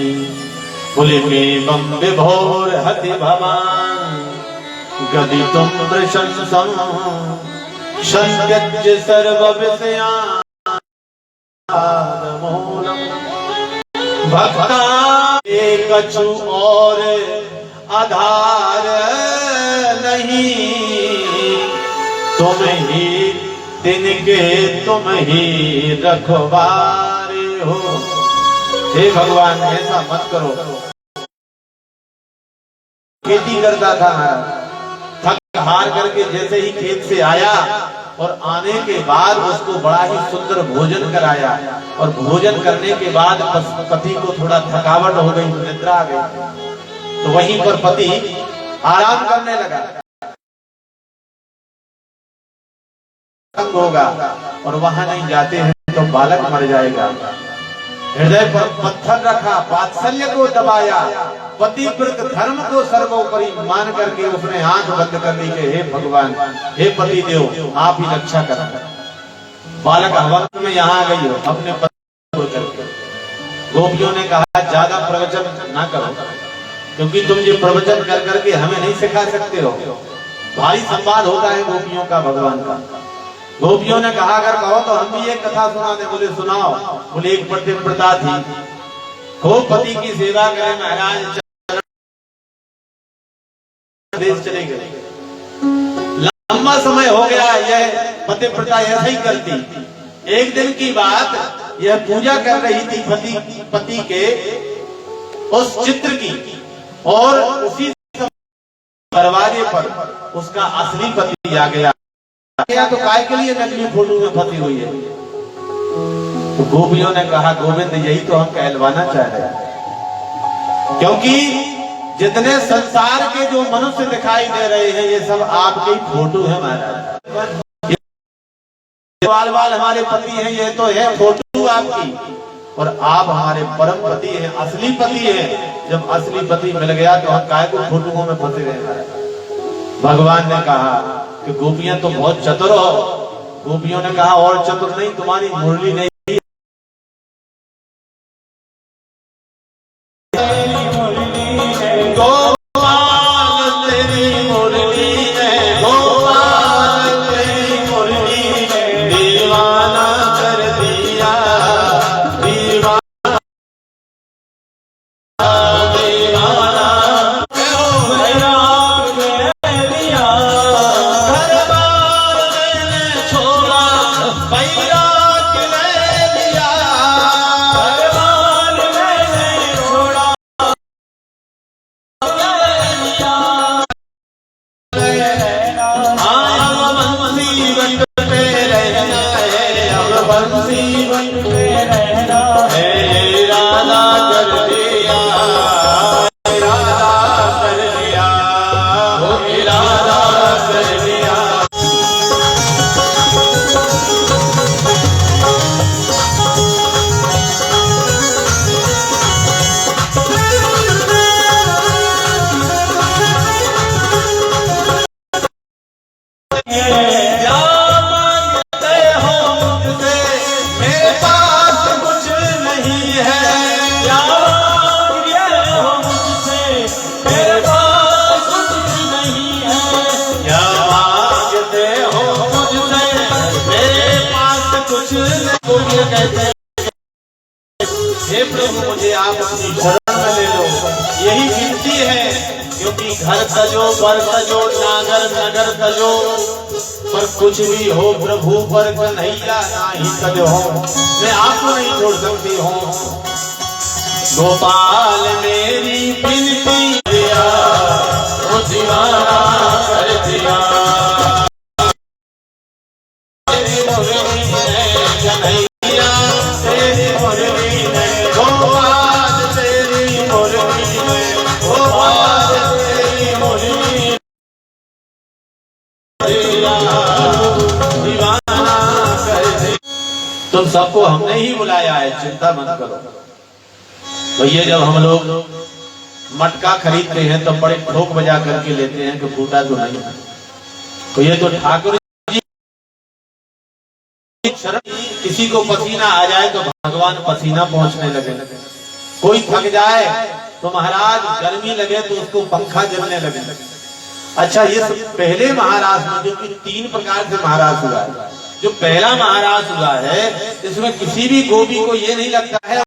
बोले एवं विभोर हति भवान गति तुम प्रशंसम संत्यज्य सर्व विषयान मूलम भक्ता कछु और आधार नहीं, तुम ही तिनके तुम ही रखवारे हो। हे भगवान ऐसा मत करो। खेती करता था महाराज, थक हार करके जैसे ही खेत से आया और आने के बाद उसको बड़ा ही सुंदर भोजन कराया, और भोजन करने के बाद पति को थोड़ा थकावट हो गई, निद्रा आ गई, तो वहीं पर पति आराम करने लगा। होगा और वहां नहीं जाते हैं तो बालक मर जाएगा। हृदय पर पत्थर रखा, वात्सल्य को दबाया, पतिव्रत धर्म को सर्वोपरि मान करके उसने आंख बंद कर ली कि हे भगवान, हे पति देव, आप ही रक्षा करें। बालक वक्त में यहाँ आ गई हो अपने पति को करके। गोपियों ने कहा ज्यादा प्रवचन ना करो, क्योंकि तुम जो प्रवचन कर करके हमें नहीं सिखा सकते हो। भारी संवाद होता है गोपियों का भगवान का। गोपियों ने कहा अगर कहो तो हम भी एक कथा सुना दे। बोले सुनाओ। बोले एक पतिव्रता थी, खूब पति की सेवा करे महाराज, देश चले गए। लंबा समय हो गया यह पतिव्रता ऐसा ही करती। एक दिन की बात, यह पूजा कर रही थी पति के उस चित्र की, और उसी दरवाजे पर उसका असली पति आ गया। तो काय के लिए नकली फोटो में फंसी हुई है? तो गोपियों ने कहा गोविंद यही तो हम कहलवाना चाह रहे हैं, क्योंकि जितने संसार के जो मनुष्य दिखाई दे रहे हैं ये सब आपके ही फोटो है महाराज। बाल बाल हमारे पति हैं, ये तो है फोटो आपकी, और आप हमारे परम पति हैं, असली पति हैं। जब असली पति मिल गया तो हम काय को फोटो में फंसे रहे। भगवान ने कहा कि गोपियां तो बहुत चतुर हो। गोपियों ने कहा और चतुर नहीं, तुम्हारी मुरली नहीं। गोपाल तेरी मुरली है, गोपाल तेरी मुरली है, दीवाना कर दिया, दीवाना दीवाना हे प्रभु मुझे आप अपनी शरण में ले लो, यही विनती है। क्योंकि घर तजो बर तजो नागर नगर तजो, पर कुछ भी हो प्रभु पर कन्हैया नहीं तजो, मैं आपको नहीं छोड़ सकती हूँ। गोपाल मेरी विनती दिया, वो दीवाना कर दिया, तुम सबको हमने ही बुलाया है, चिंता मत करो। तो ये जब हम लोग मटका खरीदते हैं तो बड़े ठोक बजा करके लेते हैं कि फूटा तो नहीं। तो ये तो ठाकुर जी शरण, किसी को पसीना आ जाए तो भगवान पसीना पहुंचने लगे, कोई थक जाए तो महाराज गर्मी लगे तो उसको पंखा जलने लगे। अच्छा ये सब पहले महाराज में जो कि 3 प्रकार से महाराज हुआ है। जो पहला महाराज हुआ है इसमें किसी भी गोपी को ये नहीं लगता है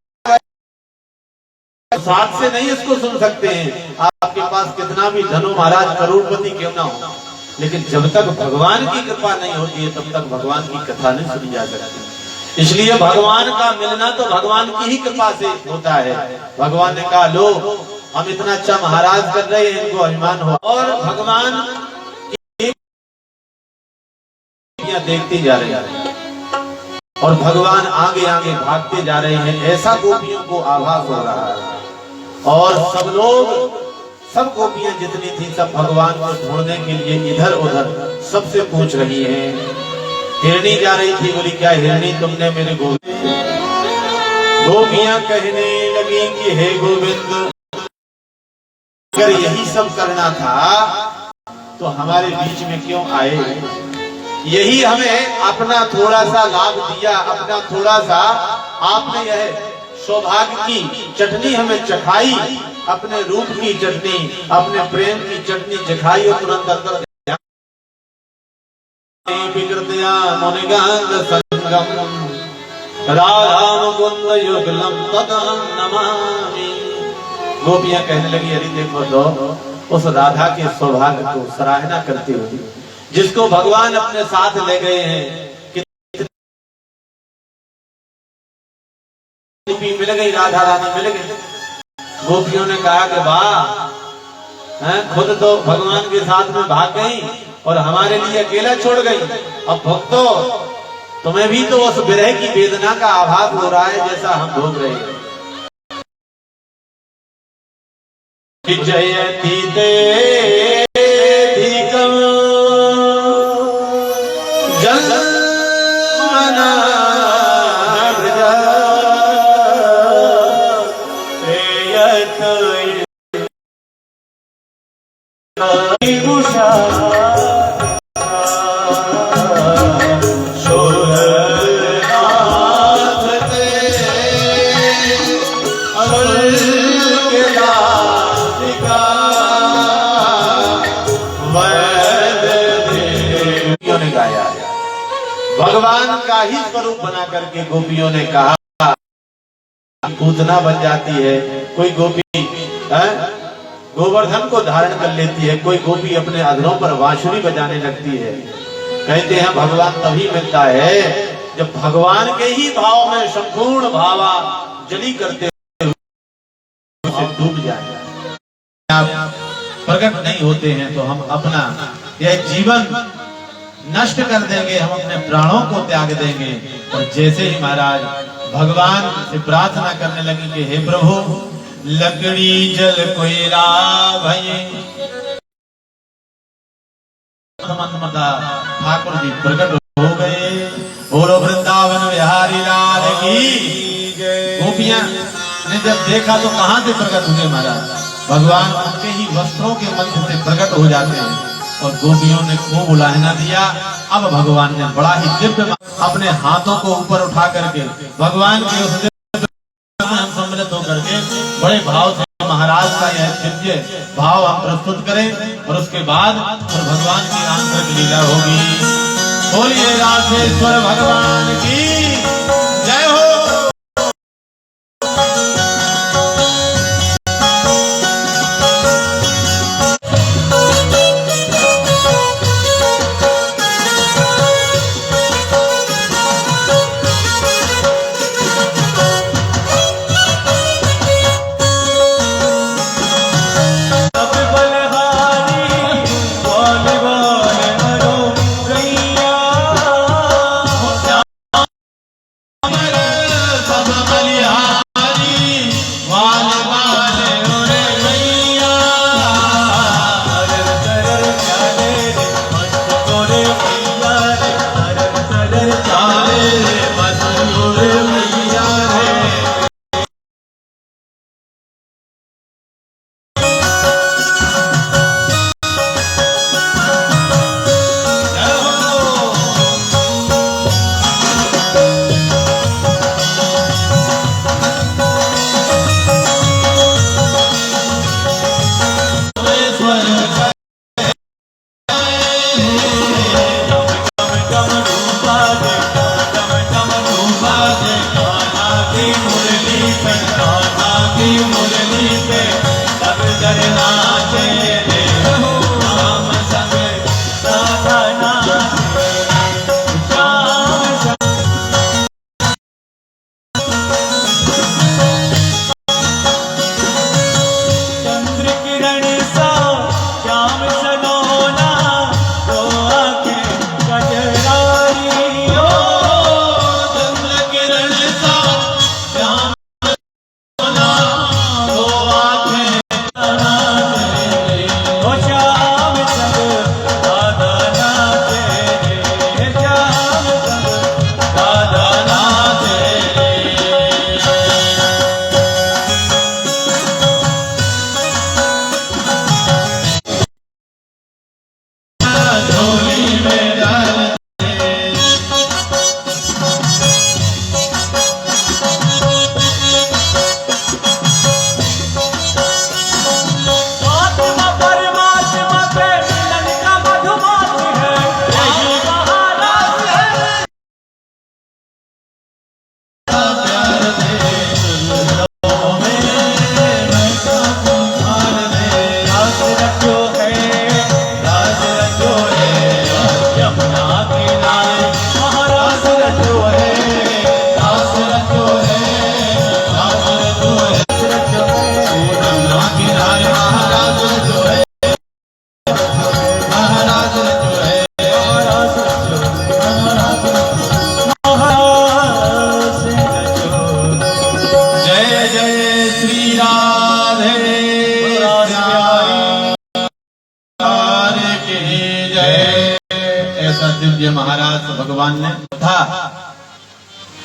साथ से नहीं इसको सुन सकते हैं। आपके पास कितना भी धनो महाराज करोड़पति क्यों ना हो, लेकिन जब तक भगवान की कृपा नहीं होती है तब तक भगवान की कथा नहीं सुनी जा सकती। इसलिए भगवान का मिलना तो भगवान की ही कृपा से होता है। भगवान ने कहा लो हम इतना अच्छा महाराज कर रहे हैं, इनको अभिमान हो, और भगवान देखती जा रही है और भगवान आगे आगे भागते जा रहे हैं, ऐसा गोपियों को आभास हो रहा है। और सब लोग, सब गोपियां जितनी थी सब भगवान को ढूंढने के लिए इधर उधर सबसे पूछ रही हैं। हिरणी जा रही थी, बोली क्या हिरणी तुमने मेरे गोविंद। गोपियां कहने लगी कि हे गोविंद, अगर यही सब करना था तो हमारे बीच में क्यों आए? यही हमें अपना थोड़ा सा लाभ दिया, अपना थोड़ा सा आपने यह सौभाग्य की चटनी हमें चखाई, अपने रूप की चटनी, अपने प्रेम की चटनी चखाई और तुरंत अंदर विकृतया मुनिगंध संगम राधा मुकुंद युगलम तदहं नमामि। गोपियां कहने लगी अरे देखो तो उस राधा के सौभाग्य को सराहना करती हुई, जिसको भगवान अपने साथ ले गए हैं, मिल गई राधा रानी मिल गई। गोपियों ने कहा कि वाह, खुद तो भगवान के साथ में भाग गई और हमारे लिए अकेला छोड़ गई। अब भक्तों तुम्हें भी तो उस विरह की वेदना का आभास हो रहा है जैसा हम भोग रहे हैं। जयती देधिकं जन्मना व्रजा प्रेयत उषा भगवान का ही स्वरूप बना करके गोपियों ने कहा, पूतना बन जाती है। कोई गोपी गोवर्धन को धारण कर लेती है, कोई गोपी अपने अधरों पर बांसुरी बजाने लगती है। कहते हैं भगवान तभी मिलता है जब भगवान के ही भाव में संपूर्ण भावा जली करते हुए डूब जाए। आप प्रकट नहीं होते हैं तो हम अपना यह जीवन नष्ट कर देंगे, हम अपने प्राणों को त्याग देंगे। और जैसे ही महाराज भगवान से प्रार्थना करने लगी कि हे प्रभु लकड़ी जल कोयला भये, ठाकुर जी प्रकट हो गए। बोलो वृंदावन बिहारी लाल की। गोपियां ने जब देखा तो कहां से प्रकट हुए महाराज? भगवान उनके ही वस्त्रों के मध्य से प्रकट हो जाते हैं। और गोपियों ने खूब उलाहना दिया। अब भगवान ने बड़ा ही दिव्य अपने हाथों को ऊपर उठा करके भगवान के उस हम सम्मिलित होकर के बड़े भाव से महाराज का यह दिव्य भाव हम प्रस्तुत करें और उसके बाद फिर भगवान की आंतरिक लीला होगी। बोलिए राधेश्वर भगवान की जय हो। मुरली बोले महाराज भगवान ने था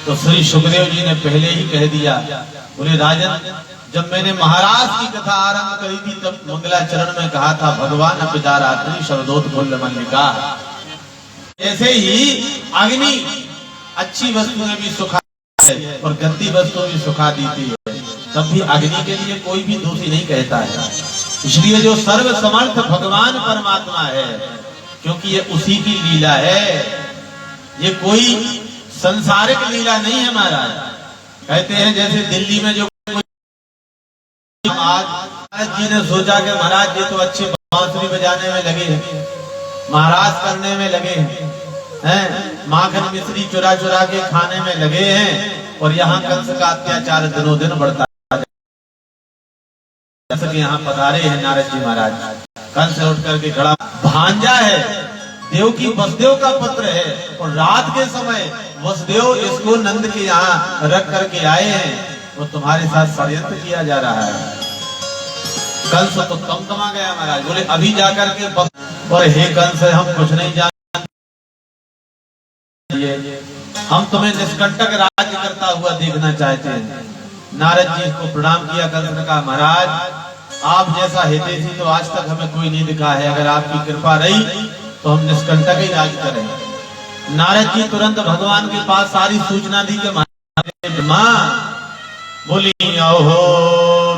तो श्री सुखदेव जी ने पहले ही कह दिया। बोले राजन, जब मैंने महाराज की कथा आरंभ करी थी तब मंगलाचरण में कहा था भगवान अपिदारात्रि शरदोत्फुल्ल मल्लिका। ऐसे ही अग्नि अच्छी वस्तुएं भी सुखा है और गंदी वस्तुएं भी सुखा देती है, तब भी अग्नि के लिए कोई भी दोषी नहीं कहता है। इसलिए जो सर्व समर्थ भगवान परमात्मा है, क्योंकि ये उसी की लीला है, ये कोई संसारिक लीला नहीं है महाराज। कहते हैं जैसे दिल्ली में जो आज जी ने सोचा कि महाराज जी तो अच्छे बांसुरी बजाने में लगे हैं, महाराज करने में लगे हैं, माखन मिश्री चुरा चुरा के खाने में लगे हैं, और यहाँ कंस का अत्याचार दिनों दिन बढ़ता है। जैसे कि यहाँ पधारे हैं नारद जी महाराज, कंस उठ करके खड़ा, भांजा है देव की वसुदेव का पुत्र है, और रात के समय वसुदेव इसको नंद के यहाँ रख करके आए हैं, वो तुम्हारे साथ षड्यंत्र किया जा रहा है। कंस तो कमा गया महाराज। बोले अभी जाकर के और हे कंस, हम कुछ नहीं जानते, हम तुम्हें निष्कंटक राज्य करता हुआ देखना चाहते हैं। नारद जी को प्रणाम किया। कंस ने कहा महाराज आप जैसा हितैषी तो आज तक हमें कोई नहीं दिखा है, अगर आपकी कृपा रही तो हम निष्कंटक ही राज करें। नारद जी तुरंत भगवान के पास सारी सूचना दी कि मां बोली ओहो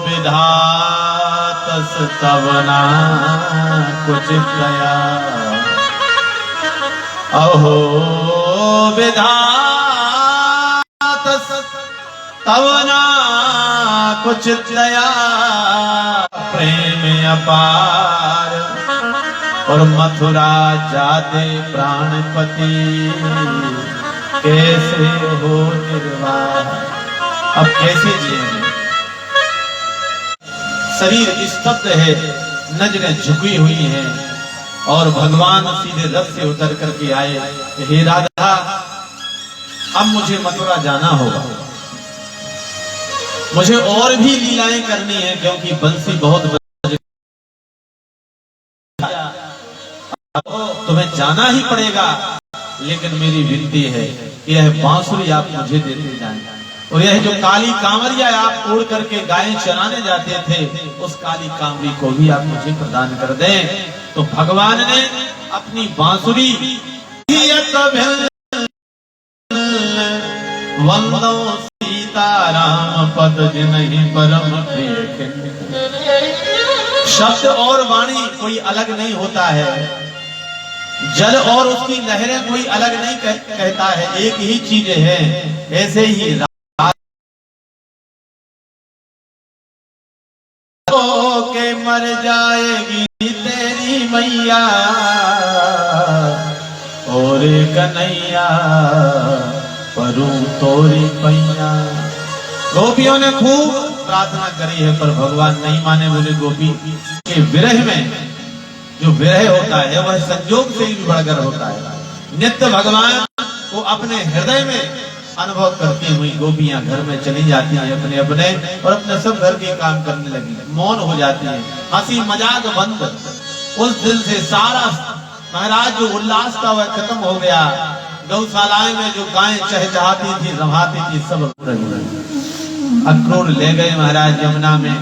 विधातस तवना कुछ दया, अहो विधातस तवना कुछ दया, प्रेम अपार और मथुरा जाते प्राणपति, कैसे हो निर्वाह। अब कैसे जिएंगे? शरीर स्तब्ध है, नजरें झुकी हुई हैं, और भगवान सीधे रथ से उतर करके आए, हे राधा अब मुझे मथुरा जाना होगा, मुझे और भी लीलाएं करनी है, क्योंकि बंसी बहुत तुम्हें जाना ही पड़ेगा। लेकिन मेरी विनती है यह बांसुरी आप मुझे देते जाएं, और यह जो काली कांवरिया आप उड़ करके गायें चराने जाते थे, उस काली कांवरी को भी आप मुझे प्रदान कर दें। तो भगवान ने अपनी बांसुरी वंदो सीताराम पद जिन्हि परम प्रिय। शब्द और वाणी कोई अलग नहीं होता है, जल और उसकी लहरें कोई अलग नहीं कहता है, एक ही चीजें हैं। ऐसे ही के मर जाएगी तेरी मैया और कन्हैया परू तोरी पैया। गोपियों ने खूब प्रार्थना करी है, पर भगवान नहीं माने। बोले गोपी के विरह में जो विरह होता है वह संयोग से ही बढ़कर होता है। नित्य भगवान को अपने हृदय में अनुभव करती हुई गोपियां घर में चली जाती हैं अपने अपने, और अपने सब घर के काम करने लगी, मौन हो जाती है, हंसी मजाक बंद। उस दिन से सारा महाराज जो उल्लास था वह खत्म हो गया। गौशालाएं में जो गायें चहचहाती थी, रमाती थी, सब अक्रूर ले गए महाराज यमुना में।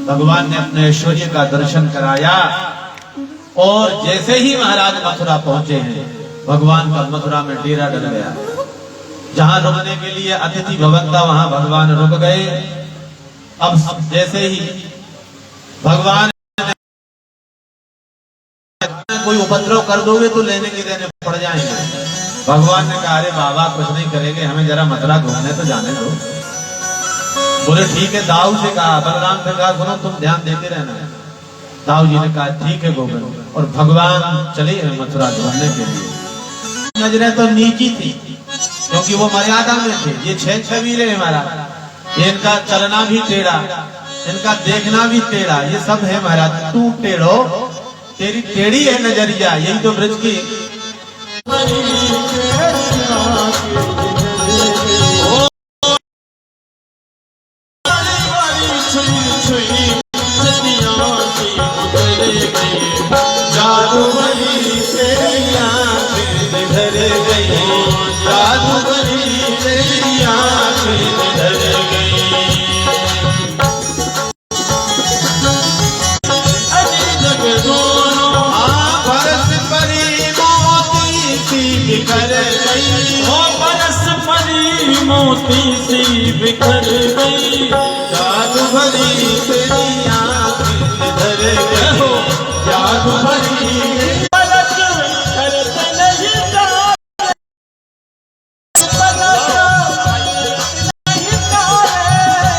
भगवान ने अपने ऐश्वर्य का दर्शन कराया, और जैसे ही महाराज मथुरा पहुंचे हैं, भगवान का मथुरा में डेरा डल गया। जहां रुकने के लिए अतिथि भवन था वहां भगवान रुक गए। अब जैसे ही भगवान कोई उपद्रव कर दोगे तो लेने के देने पड़ जाएंगे। भगवान ने कहा अरे बाबा कुछ नहीं करेंगे, हमें जरा मथुरा घूमने तो जाने दो। बोले ठीक है। दाऊ से कहा, बलराम से कहा सुनो तुम ध्यान देते रहना। दाऊ जी ने कहा ठीक है गोविंद, और भगवान चले मथुरा घूमने के लिए। नजरें तो नीची थी क्योंकि वो मर्यादा में थे। ये 6 वीरे हमारा, इनका चलना भी टेढ़ा, इनका देखना भी टेढ़ा, ये सब है महाराज। तू टेढ़ो, तेरी टेढ़ी है नजरिया, यही तो ब्रज की जादू भरी मोती सी बिखर गई, जादू भरी तेरी आँखें धर गई, जादू भरी पलक करत नहीं तारे,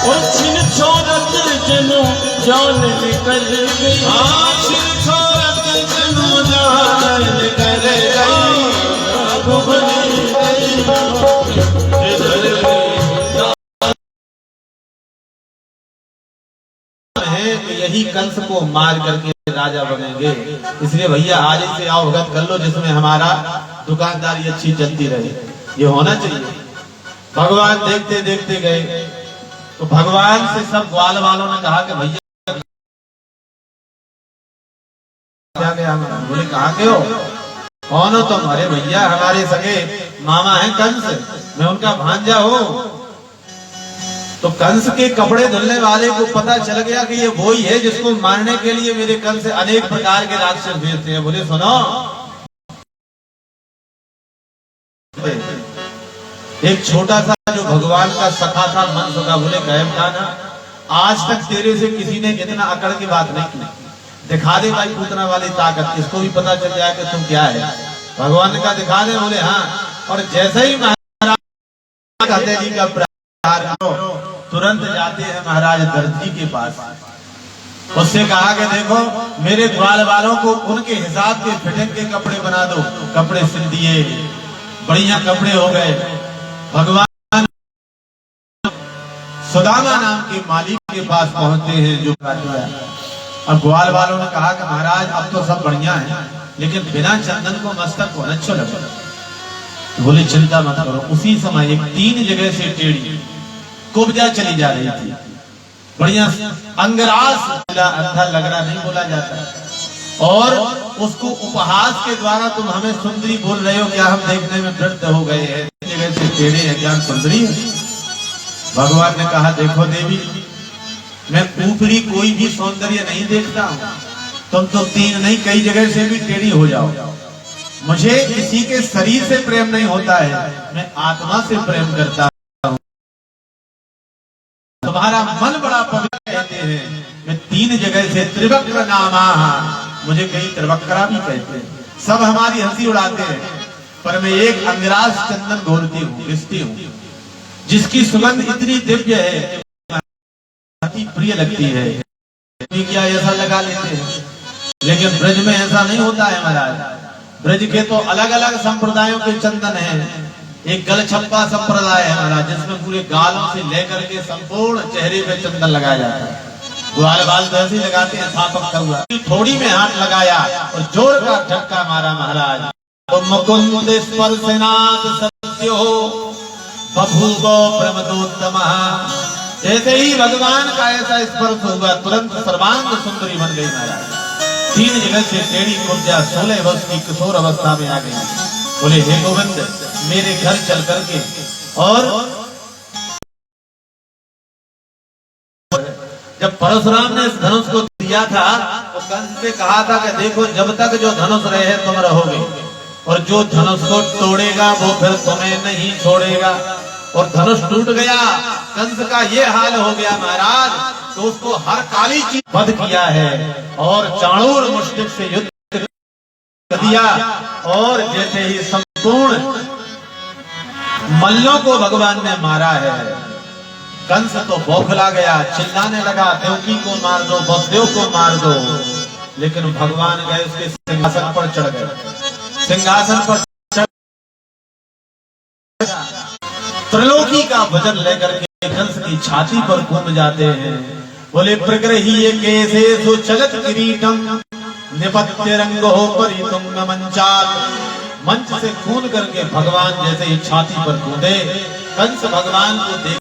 ओ छिन छोरत जनु जान निकल गई, आशिक छोरत जनु जान निकल गई, जादू भरी तेरी आँखें धर गई। है कि यही कंस को मार करके राजा बनेंगे, इसलिए भैया आज ही से आओ भगत कर लो, जिसमें हमारा दुकानदारी अच्छी चलती रहे। ये होना चाहिए। भगवान देखते देखते गए तो भगवान से सब ग्वाल वालों ने कहा कि भैया क्या गया? बोले कहाँ के हो, कौन हो तुम? अरे भैया हमारे सगे मामा हैं कंस, मैं उनका भांजा हूँ। तो कंस के कपड़े धुलने वाले को पता चल गया कि ये वही है जिसको मारने के लिए मेरे कंस अनेक प्रकार के राक्षस भेजते हैं। बोले सुनो, एक छोटा सा जो भगवान का सखा था मन का, बोले गैब था ना, आज तक तेरे से किसी ने इतना अकड़ की बात नहीं की, दिखा दे भाई पूतना वाली ताकत, इसको भी पता चल जाए कि तुम क्या है। भगवान ने कहा दिखा दे। बोले हाँ। और जैसे ही महाराज हथेली का प्रहार करो, तुरंत जाते हैं महाराज दर्जी के पास। उससे कहा कि देखो मेरे ग्वाल वालों को उनके हिसाब के फिटिंग के कपड़े बना दो। कपड़े सिल दिए, बढ़िया कपड़े हो गए। भगवान सुदामा नाम के मालिक के पास पहुंचते हैं जो काटवाया। अब ग्वाल वालों ने कहा कि महाराज अब तो सब बढ़िया है, लेकिन बिना चंदन को मस्तक को अच्छा लगा। बोले चिंता मत करो। उसी समय एक 3 जगह से टेढ़ी कुब्जा चली जा रही थी, बढ़िया अंगराज, अंधा लगना नहीं बोला जाता। और उसको उपहास के द्वारा तुम हमें सुंदरी बोल रहे हो, क्या हम देखने में वृद्ध हो गए हैं? जगह से टेढ़े हैं, क्या सुंदरी है? भगवान ने कहा देखो देवी, मैं ऊपरी कोई भी सौंदर्य नहीं देखता हूँ, तुम तो 3 नहीं कई जगह से भी टेढ़ी हो जाओ। मुझे किसी के शरीर से प्रेम नहीं होता है, मैं आत्मा से प्रेम करता हूँ। तुम्हारा मन बड़ा पवित्र कहते हैं। मैं 3 जगह से त्रिवक्र नामा, मुझे कहीं त्रिवक्रा भी कहते हैं। सब हमारी हंसी उड़ाते हैं, पर मैं एक अंगराज चंदन घोलती हूँ, घिसती हूँ, जिसकी सुगंध इतनी दिव्य है, अति प्रिय लगती है। क्या ऐसा लगा लेते हैं, लेकिन ब्रज में ऐसा नहीं होता है महाराज। ब्रज के तो अलग अलग संप्रदायों के चंदन हैं। एक गलछप्पा संप्रदाय है महाराज, जिसमें पूरे गालों से लेकर के संपूर्ण चेहरे पे चंदन लगाया जाता है। ग्वाल बाल तो ऐसे लगाते हैं, थापक हुआ थोड़ी में हाथ लगाया और जोर का झटका मारा महाराज। तो मुकुंद स्पर्शनाथ सत्यो बभूवो प्रमदोत्तमः। जैसे ही भगवान का ऐसा स्पर्श हुआ, तुरंत सर्वांग सुंदरी बन गई महाराज। 3 जगह से टेढ़ी कुब्जा 16 वर्ष की किशोर अवस्था में आ गई। बोले हे गोविंद, मेरे घर चल करके, और जब परशुराम ने इस धनुष को दिया था तो कंस से कहा था कि देखो जब तक जो धनुष रहे तुम रहोगे, और जो धनुष को तोड़ेगा वो फिर तुम्हें नहीं छोड़ेगा। और धनुष टूट गया, कंस का ये हाल हो गया महाराज, तो उसको हर काली चीज वध किया है और चाणूर मुष्टिक से युद्ध दिया। और जैसे ही संपूर्ण मल्लों को भगवान ने मारा है, कंस तो बौखला गया, चिल्लाने लगा देवकी को मार दो, वसुदेव को मार दो। लेकिन भगवान गए उसके सिंहासन पर चढ़ गए। सिंहासन पर त्रिलोकी का वजन लेकर के कंस की छाती पर कूद जाते हैं। बोले प्रग्रही कैसे सुचलत किरीटम निपत्य रंगो परितुंग मंचात। मंच से खून करके भगवान जैसे ही छाती पर कूदे, कंस भगवान को देख